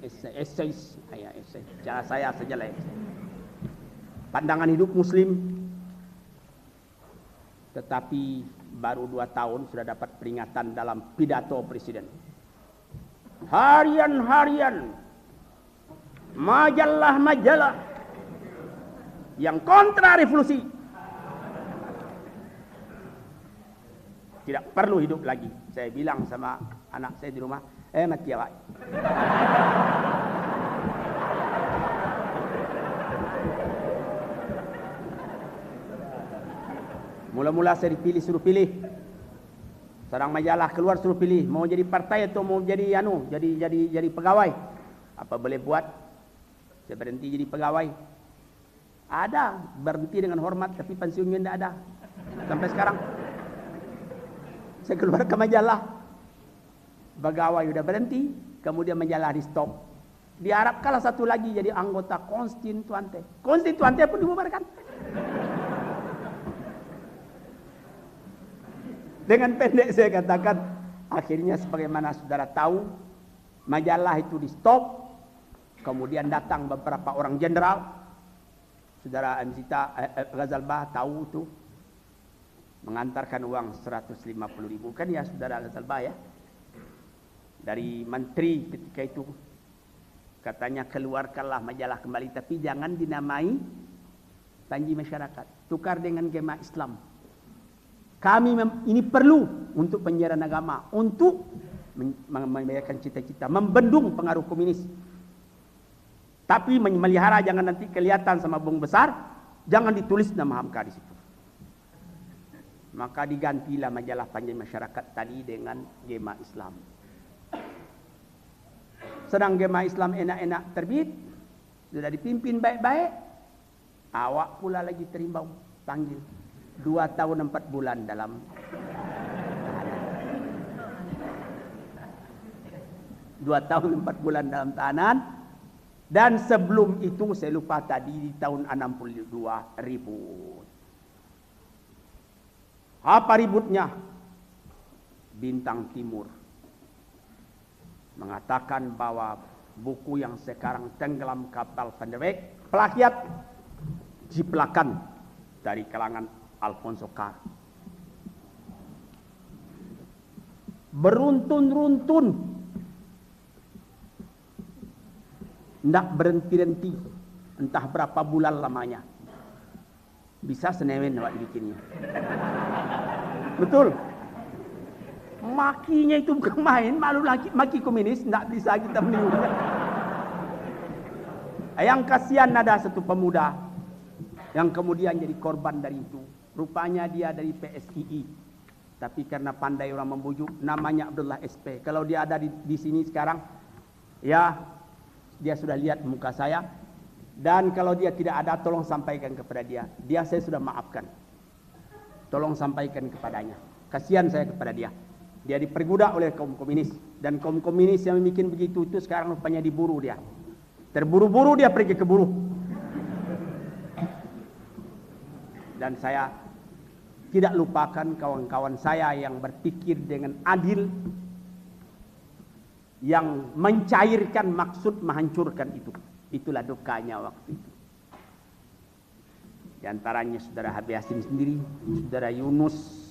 Esai. Cara saya sajalah esai. Pandangan hidup Muslim. Tetapi baru 2 tahun sudah dapat peringatan dalam pidato Presiden. Harian-harian, majalah-majalah yang kontra revolusi tidak perlu hidup lagi. Saya bilang sama anak saya di rumah, mati ya Pak. Mula-mula saya dipilih, suruh pilih. Seorang majalah keluar suruh pilih, mau jadi partai atau mau jadi jadi pegawai. Apa boleh buat? Saya berhenti jadi pegawai. Ada berhenti dengan hormat, tapi pensiunnya tidak ada sampai sekarang. Saya keluar ke majalah, pegawai udah berhenti, kemudian majalah di stop. Diharap kalah satu lagi jadi anggota konstituante. Konstituante pun dibubarkan. Dengan pendek saya katakan, akhirnya sebagaimana saudara tahu, majalah itu di stop. Kemudian datang beberapa orang jenderal. Saudara Amzita Ghazalbah tahu itu. Mengantarkan uang 150.000. Kan ya saudara Ghazalbah ya. Dari menteri ketika itu. Katanya keluarkanlah majalah kembali. Tapi jangan dinamai Panji Masyarakat. Tukar dengan Gema Islam. Kami ini perlu untuk penyiaran agama, untuk membayarkan cita-cita, membendung pengaruh komunis. Tapi memelihara jangan nanti kelihatan sama bung besar, jangan ditulis nama Hamka di situ. Maka digantilah majalah Panji Masyarakat tadi dengan Gema Islam. Sedang Gema Islam enak-enak terbit, sudah dipimpin baik-baik, awak pula lagi terimbau, panggil. 2 tahun 4 bulan dalam tahanan. 2 tahun 4 bulan dalam tahanan. Dan sebelum itu saya lupa tadi di tahun 62 ribut. Apa ributnya? Bintang Timur mengatakan bahwa buku yang sekarang tenggelam kapal Van der Weyck, plagiat, jiplakan dari kalangan Alfonso Carr. Beruntun-runtun, tidak berhenti-henti, entah berapa bulan lamanya. Bisa Senin Pak bikinnya. Betul. Makinya itu bukan main, malu lagi maki komunis, tidak bisa kita meniru. Yang kasihan ada satu pemuda yang kemudian jadi korban dari itu. Rupanya dia dari PSII. Tapi karena pandai orang membujuk, namanya Abdullah SP. Kalau dia ada di sini sekarang, ya dia sudah lihat muka saya. Dan kalau dia tidak ada, tolong sampaikan kepada dia. Dia saya sudah maafkan. Tolong sampaikan kepadanya. Kasihan saya kepada dia. Dia diperbudak oleh kaum komunis. Dan kaum komunis yang bikin begitu itu sekarang rupanya diburu dia. Terburu-buru dia pergi ke buruh. Dan saya tidak lupakan kawan-kawan saya yang berpikir dengan adil, yang mencairkan maksud menghancurkan itu. Itulah dukanya waktu itu. Di antaranya saudara Habib Hasim sendiri, saudara Yunus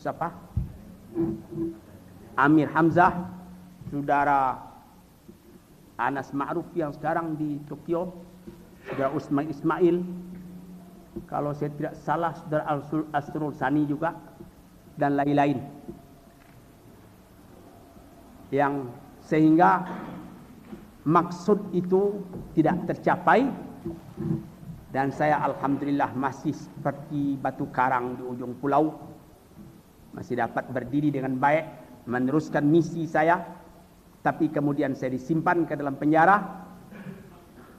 Amir Hamzah, saudara Anas Ma'ruf yang sekarang di Tokyo, saudara Usman Ismail, kalau saya tidak salah saudara Asrul Sani juga, dan lain-lain. Yang sehingga maksud itu tidak tercapai, dan saya alhamdulillah masih seperti batu karang di ujung pulau, masih dapat berdiri dengan baik, meneruskan misi saya. Tapi kemudian saya disimpan ke dalam penjara.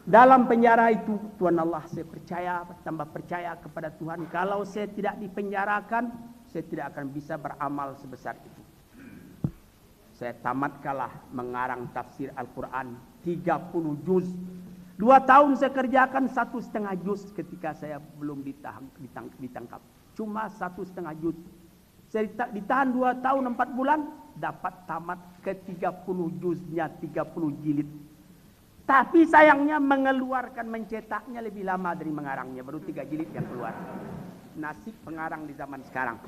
Dalam penjara itu Tuhan Allah, saya percaya, tambah percaya kepada Tuhan. Kalau saya tidak dipenjarakan, saya tidak akan bisa beramal sebesar itu. Saya tamatkanlah mengarang tafsir Al-Quran 30 juz. 2 tahun saya kerjakan 1,5 juz ketika saya belum ditangkap. Cuma 1,5 juz. Saya ditahan 2 tahun 4 bulan, dapat tamat ke 30 juznya, 30 jilid. Tapi sayangnya mengeluarkan, mencetaknya lebih lama dari mengarangnya. Baru 3 jilid yang keluar. Nasib pengarang di zaman sekarang.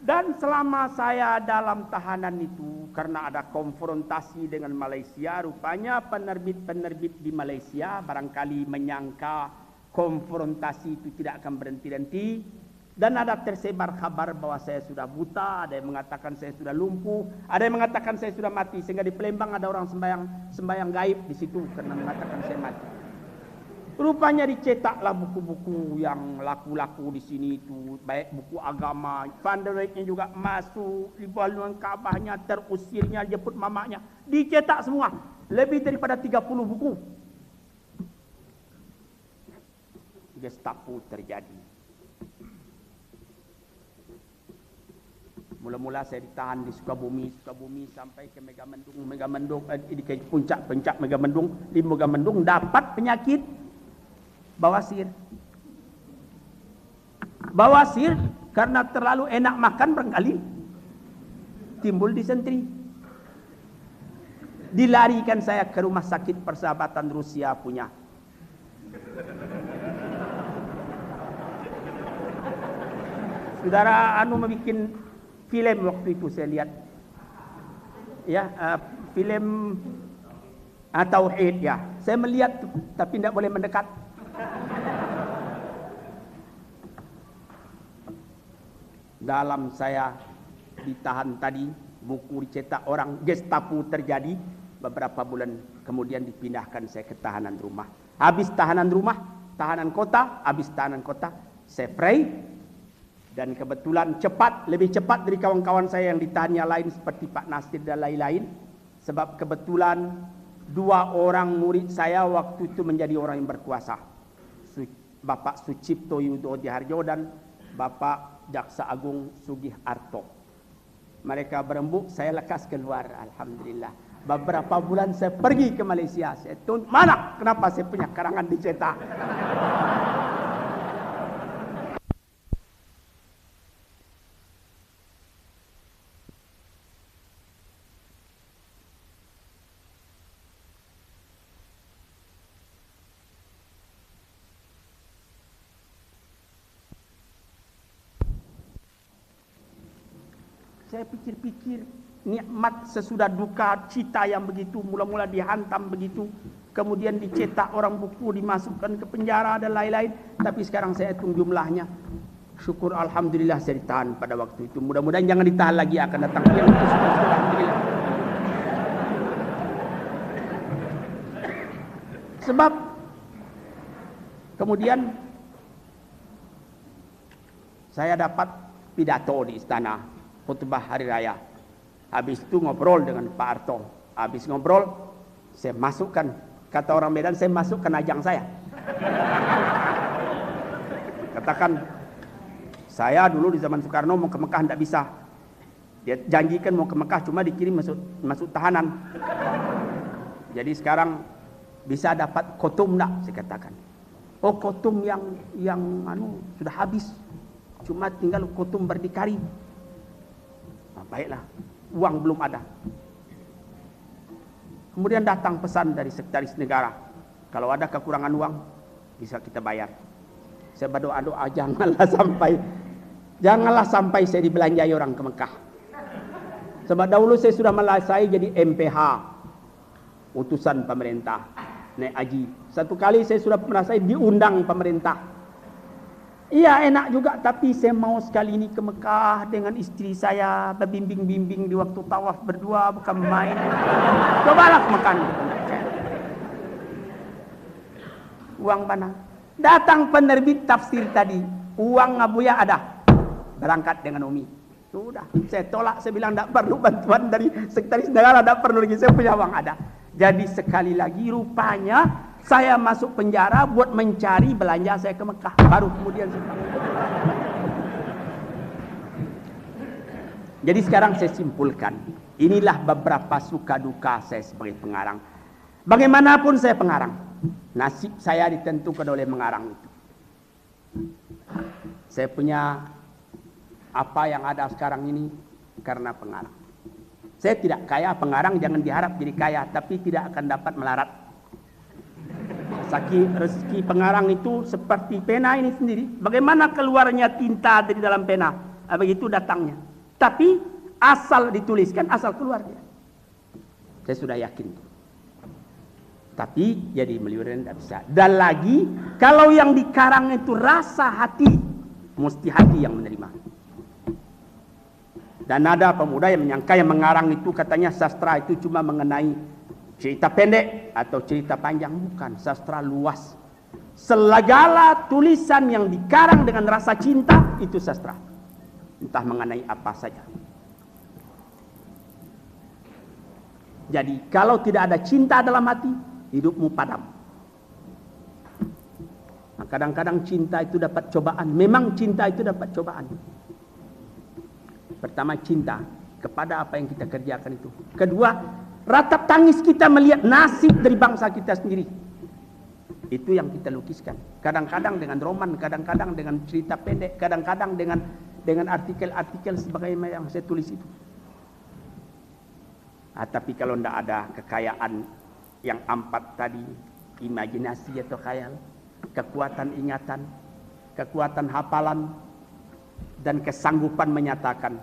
Dan selama saya dalam tahanan itu, karena ada konfrontasi dengan Malaysia, rupanya penerbit-penerbit di Malaysia barangkali menyangka konfrontasi itu tidak akan berhenti-henti. Dan ada tersebar kabar bahwa saya sudah buta, ada yang mengatakan saya sudah lumpuh, ada yang mengatakan saya sudah mati. Sehingga di Palembang ada orang sembahyang gaib di situ karena mengatakan saya mati. Rupanya dicetaklah buku-buku yang laku-laku di sini itu, baik buku agama, Van der Wijk-nya juga masuk, di balungan Ka'bahnya, terusirnya, jemput mamanya, dicetak semua, lebih daripada 30 buku. Gestapo terjadi. Mula-mula saya ditahan di Sukabumi sampai ke Megamendung, di puncak Megamendung, di Megamendung dapat penyakit bawasir. Bawasir karena terlalu enak makan barangkali timbul disentri. Dilarikan saya ke rumah sakit Persahabatan Rusia punya. Saudara membuat film waktu itu saya lihat. Ya, film Tauhid ya. Saya melihat tapi tidak boleh mendekat. Dalam saya ditahan tadi, buku dicetak orang, Gestapo terjadi, beberapa bulan kemudian dipindahkan saya ke tahanan rumah. Habis tahanan rumah, tahanan kota, habis tahanan kota, saya pray, dan kebetulan lebih cepat dari kawan-kawan saya yang ditahannya lain seperti Pak Nasir dan lain-lain, sebab kebetulan 2 orang murid saya waktu itu menjadi orang yang berkuasa, Bapak Sucipto Yudo Diharjo dan Bapak Jaksa Agung Sugih Arto. Mereka berembuk, saya lekas keluar, alhamdulillah. Beberapa bulan saya pergi ke Malaysia, saya tuntut, mana kenapa saya punya karangan dicetak. Saya pikir-pikir nikmat sesudah duka, cita yang begitu, mula-mula dihantam begitu, kemudian dicetak orang buku, dimasukkan ke penjara dan lain-lain. Tapi sekarang saya hitung jumlahnya. Syukur alhamdulillah saya ditahan pada waktu itu. Mudah-mudahan jangan ditahan lagi, akan datang yang itu. Alhamdulillah. Sebab kemudian saya dapat pidato di istana, khutbah hari raya. Habis itu ngobrol dengan Pak Arto. Habis ngobrol, saya masukkan, kata orang Medan, saya masukkan ajang saya. Katakan, saya dulu di zaman Soekarno mau ke Mekah tidak bisa. Dia janjikan mau ke Mekah, cuma dikirim masuk tahanan. Jadi sekarang bisa dapat kotum enggak? Saya katakan. Oh, kotum yang sudah habis. Cuma tinggal kotum berdikari. Nah, baiklah, uang belum ada. Kemudian datang pesan dari sekretaris negara, kalau ada kekurangan uang bisa kita bayar. Saya berdoa-doa janganlah sampai saya dibelanjai orang ke Mekah. Sebab dahulu saya sudah melesai jadi MPH, utusan pemerintah naik haji. Satu kali saya sudah merasa diundang pemerintah. Iya enak juga, tapi saya mau sekali ini ke Mekah dengan istri saya, berbimbing-bimbing di waktu tawaf berdua, bukan main. Cobalah ke Mekah. Uang mana? Datang penerbit tafsir tadi, uang Abuya ada. Berangkat dengan Umi. Sudah, saya tolak, saya bilang tidak perlu bantuan dari sekretaris negara, tidak perlu lagi, saya punya uang ada. Jadi sekali lagi rupanya saya masuk penjara buat mencari belanja saya ke Mekah. Baru kemudian jadi sekarang saya simpulkan, inilah beberapa suka duka saya sebagai pengarang. Bagaimanapun saya pengarang, nasib saya ditentukan oleh mengarang itu. Saya punya apa yang ada sekarang ini karena pengarang. Saya tidak kaya, pengarang jangan diharap jadi kaya, tapi tidak akan dapat melarat. Rezeki pengarang itu seperti pena ini sendiri. Bagaimana keluarnya tinta dari dalam pena? Begitu datangnya. Tapi asal dituliskan, asal keluar dia. Saya sudah yakin. Tapi jadi meliuran tidak bisa. Dan lagi, kalau yang dikarang itu rasa hati, mesti hati yang menerima. Dan ada pemuda yang menyangka yang mengarang itu katanya sastra itu cuma mengenai cerita pendek atau cerita panjang. Bukan, sastra luas. Segala tulisan yang dikarang dengan rasa cinta itu sastra. Entah mengenai apa saja. Jadi kalau tidak ada cinta dalam hati, hidupmu padam. Nah, kadang-kadang cinta itu dapat cobaan. Memang cinta itu dapat cobaan. Pertama, cinta kepada apa yang kita kerjakan itu. Kedua, ratap tangis kita melihat nasib dari bangsa kita sendiri. Itu yang kita lukiskan. Kadang-kadang dengan roman, kadang-kadang dengan cerita pendek, kadang-kadang dengan artikel-artikel sebagaimana yang saya tulis itu. Tapi kalau tidak ada kekayaan yang empat tadi, imajinasi atau khayal, kekuatan ingatan, kekuatan hafalan, dan kesanggupan menyatakan,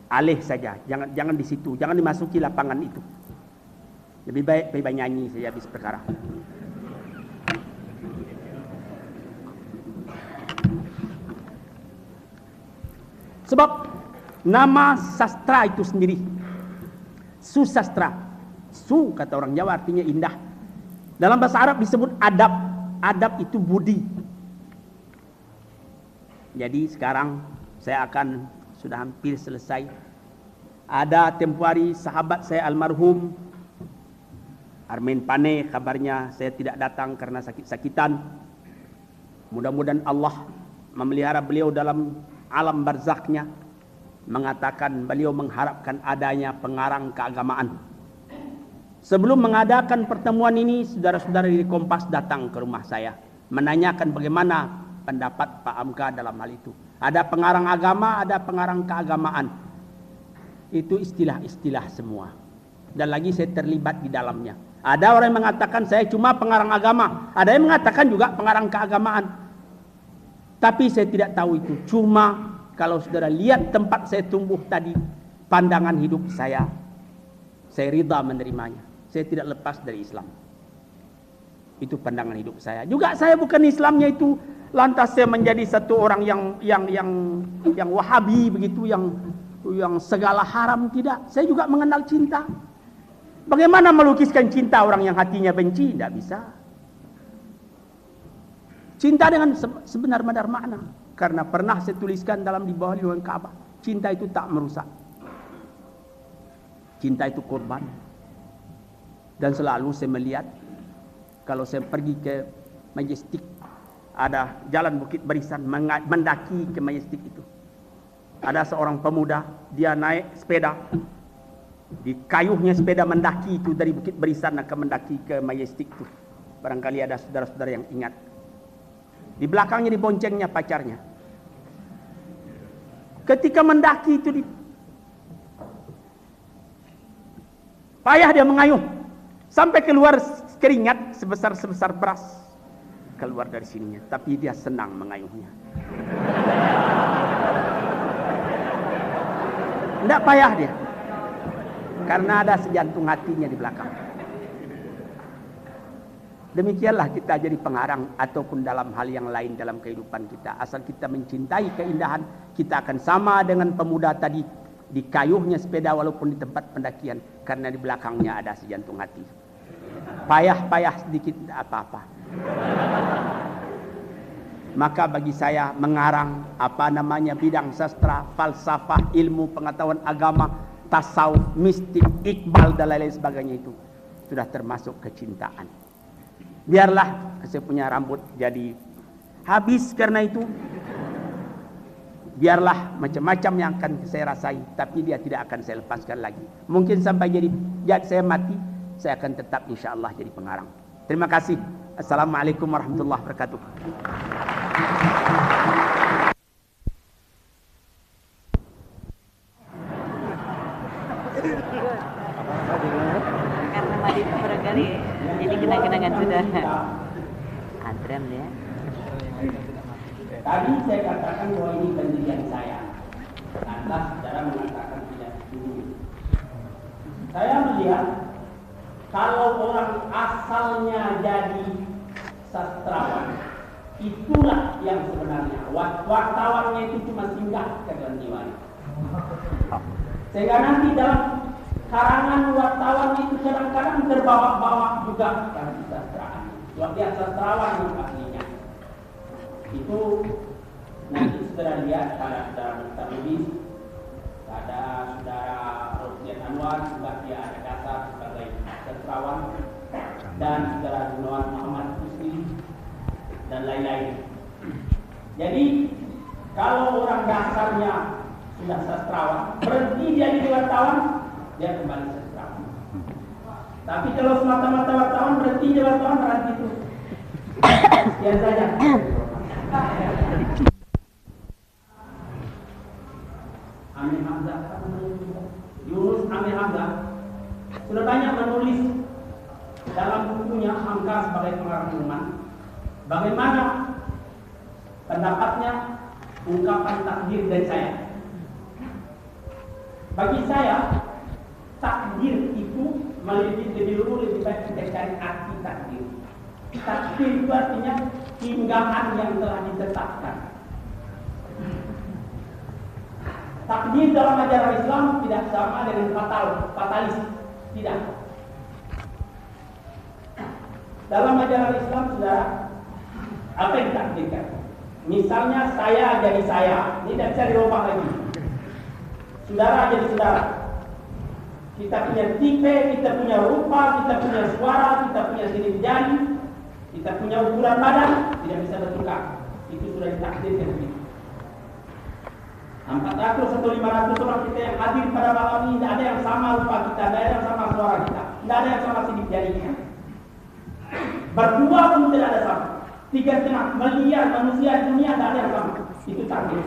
alih saja, jangan di situ, jangan dimasuki lapangan itu. Lebih baik nyanyi saja habis perkara. Sebab nama sastra itu sendiri, susastra, su kata orang Jawa artinya indah. Dalam bahasa Arab disebut adab. Adab itu budi. Jadi sekarang saya akan sudah hampir selesai. Ada tempoh hari sahabat saya almarhum Armin Pane, kabarnya saya tidak datang karena sakit-sakitan. Mudah-mudahan Allah memelihara beliau dalam alam barzakhnya, mengatakan beliau mengharapkan adanya pengarang keagamaan. Sebelum mengadakan pertemuan ini, saudara-saudara dari Kompas datang ke rumah saya, menanyakan bagaimana pendapat Pak Amka dalam hal itu. Ada pengarang agama, ada pengarang keagamaan. Itu istilah-istilah semua. Dan lagi saya terlibat di dalamnya. Ada orang yang mengatakan saya cuma pengarang agama, ada yang mengatakan juga pengarang keagamaan. Tapi saya tidak tahu itu. Cuma kalau saudara lihat tempat saya tumbuh tadi, pandangan hidup saya ridha menerimanya. Saya tidak lepas dari Islam. Itu pandangan hidup saya. Juga saya bukan Islamnya itu lantas saya menjadi satu orang yang Wahabi begitu, yang segala haram, tidak. Saya juga mengenal cinta. Bagaimana melukiskan cinta orang yang hatinya benci? Tidak bisa. Cinta dengan sebenar-benar makna. Karena pernah saya tuliskan di bawah lindungan Ka'bah. Cinta itu tak merusak. Cinta itu korban. Dan selalu saya melihat, kalau saya pergi ke Majestic, ada jalan Bukit Barisan, mendaki ke Majestic itu. Ada seorang pemuda, dia naik sepeda. Di kayuhnya sepeda mendaki itu dari Bukit Barisan akan mendaki ke Majestic itu. Barangkali ada saudara-saudara yang ingat. Di belakangnya diboncengnya pacarnya. Ketika mendaki itu payah dia mengayuh sampai keluar keringat sebesar beras keluar dari sininya, tapi dia senang mengayuhnya. Tidak payah dia, karena ada sejantung hatinya di belakang. Demikianlah kita jadi pengarang ataupun dalam hal yang lain dalam kehidupan kita. Asal kita mencintai keindahan, kita akan sama dengan pemuda tadi di kayuhnya sepeda walaupun di tempat pendakian, karena di belakangnya ada sejantung hati. Payah-payah sedikit tidak apa-apa. Maka bagi saya mengarang bidang sastra, falsafah, ilmu pengetahuan agama, tasawuf, mistik, iqbal dan lain-lain sebagainya itu sudah termasuk kecintaan. Biarlah saya punya rambut jadi habis karena itu. Biarlah macam-macam yang akan saya rasai, tapi dia tidak akan saya lepaskan lagi. Mungkin sampai jadi saya mati, saya akan tetap insya Allah jadi pengarang. Terima kasih. Assalamualaikum warahmatullahi wabarakatuh. kan sudah antrean ya. Tadi saya katakan bahwa ini pendirian saya. Lantas saudara mengatakan tidak setuju. Saya melihat kalau orang asalnya jadi sastrawan, itulah yang sebenarnya. Wartawannya itu cuma singgah ke dalam jiwanya. Sehingga nanti dalam karangan wartawan itu kadang-kadang terbawa-bawa juga dari sastraan. Sebab dia sastrawan yang aslinya. Itu nanti saudara lihat pada saudara Mukhtar Lubis, pada saudara Rosdian Anwar juga dia ada dasar sebagai sastrawan, dan saudara Gunawan Muhammad Husni dan lain-lain. Jadi kalau orang dasarnya sudah sastrawan, berhenti dia jadi wartawan, dia kembali sastrawan. Tapi kalau semata-mata wartawan, berhenti jadi wartawan, berhenti itu. Sekian saja. Amir Hamzah, Yunus Amir Hamzah sudah banyak menulis dalam bukunya Hamka sebagai pengarang roman bagaimana pendapatnya ungkapan takdir dari saya. Bagi saya, takdir itu lebih baik kita cari arti takdir. Takdir itu artinya hinggahan yang telah ditetapkan. Takdir dalam ajaran Islam tidak sama dengan fatalis. Tidak. Dalam ajaran Islam, saudara, apa yang ditakdirkan? Misalnya saya jadi saya, ini tidak bisa dirubah lagi. Saudara jadi saudara. Kita punya tipe, kita punya rupa, kita punya suara, kita punya sidik jari, kita punya ukuran badan, tidak bisa bertukar. Itu sudah ditakdirkan begitu. 400 atau 500 orang kita yang hadir pada malam ini, tidak ada yang sama rupa kita, tidak ada yang sama suara kita, tidak ada yang sama sidik jari kita. Berdua pun tidak ada sama. 3,5 miliar manusia di dunia tidak ada yang sama. Itu takdir.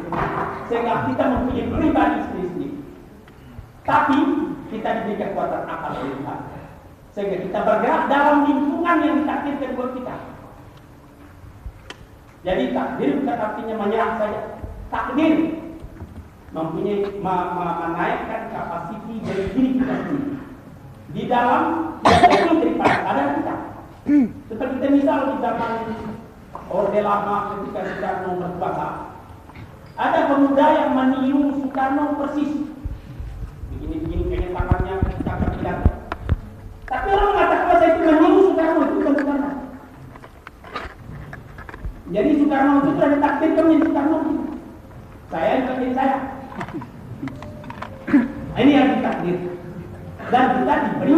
Sehingga kita mempunyai pribadi sendiri-sendiri. Tapi kita diberi kekuatan akal dan Tuhan. Sehingga kita bergerak dalam lingkungan yang ditakdirkan buat kita. Jadi takdir bukan artinya menyerah saja. Takdir mempunyai menaikkan kapasiti dari diri kita sendiri. Di dalam itu daripada kita. Seperti kita misal di zaman Orde Lama ketika Soekarno berkuasa, ada pemuda yang meniru Soekarno persis. Begini-begini kayaknya tangannya ketika berpidato. Tapi orang mengatakan saya itu meniru Soekarno, itu bukan Soekarno. Jadi Soekarno itu sudah ditakdirkan menjadi Soekarno. Saya ditakdir saya. Ini yang ditakdir. Dan kita diberi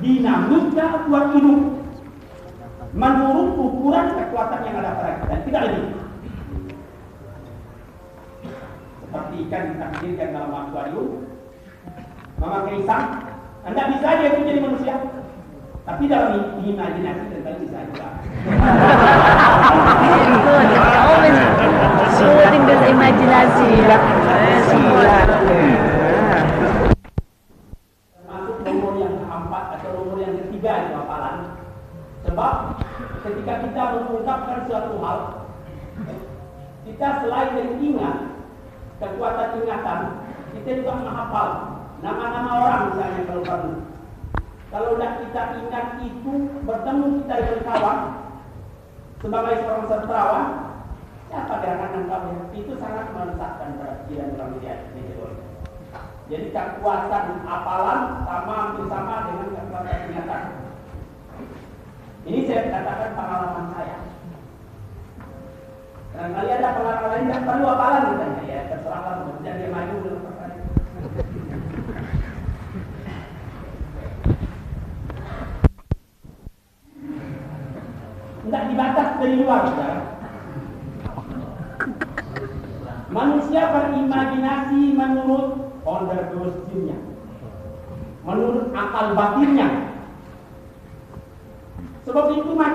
dinamika kuat hidup menurut ukuran kekuatan yang ada pada kita, tidak lebih. Seperti ikan ditakdirkan dalam akuarium memakai isang, Anda bisa dia itu jadi manusia, tapi dalam imajinasi tentu bisa juga. Sulit berimajinasi. Termasuk nomor yang keempat atau nomor yang ketiga itu hafalan. Sebab ketika kita mengungkapkan suatu hal, kita selain dari ingat kekuatan ingatan, kita juga menghafal nama-nama orang misalnya kalau kamu. Kalau tidak kita ingat itu, bertemu kita dengan kawan sebagai seorang sastrawan, siapa gerakan kamu? Itu sangat melesatkan pikiran orang lihat. Jadi kekuatan hafalan hampir sama dengan kekuatan ingatan. Ini saya katakan pengalaman saya. Barangkali ada pengalaman lain yang perlu hafalan katanya, ya terserahlah, kemudian dia maju dalam perkara. Tidak dibatas dari luar, saudara. Manusia berimajinasi menurut onderbewusstnya, menurut akal batinnya. Sebab itu macam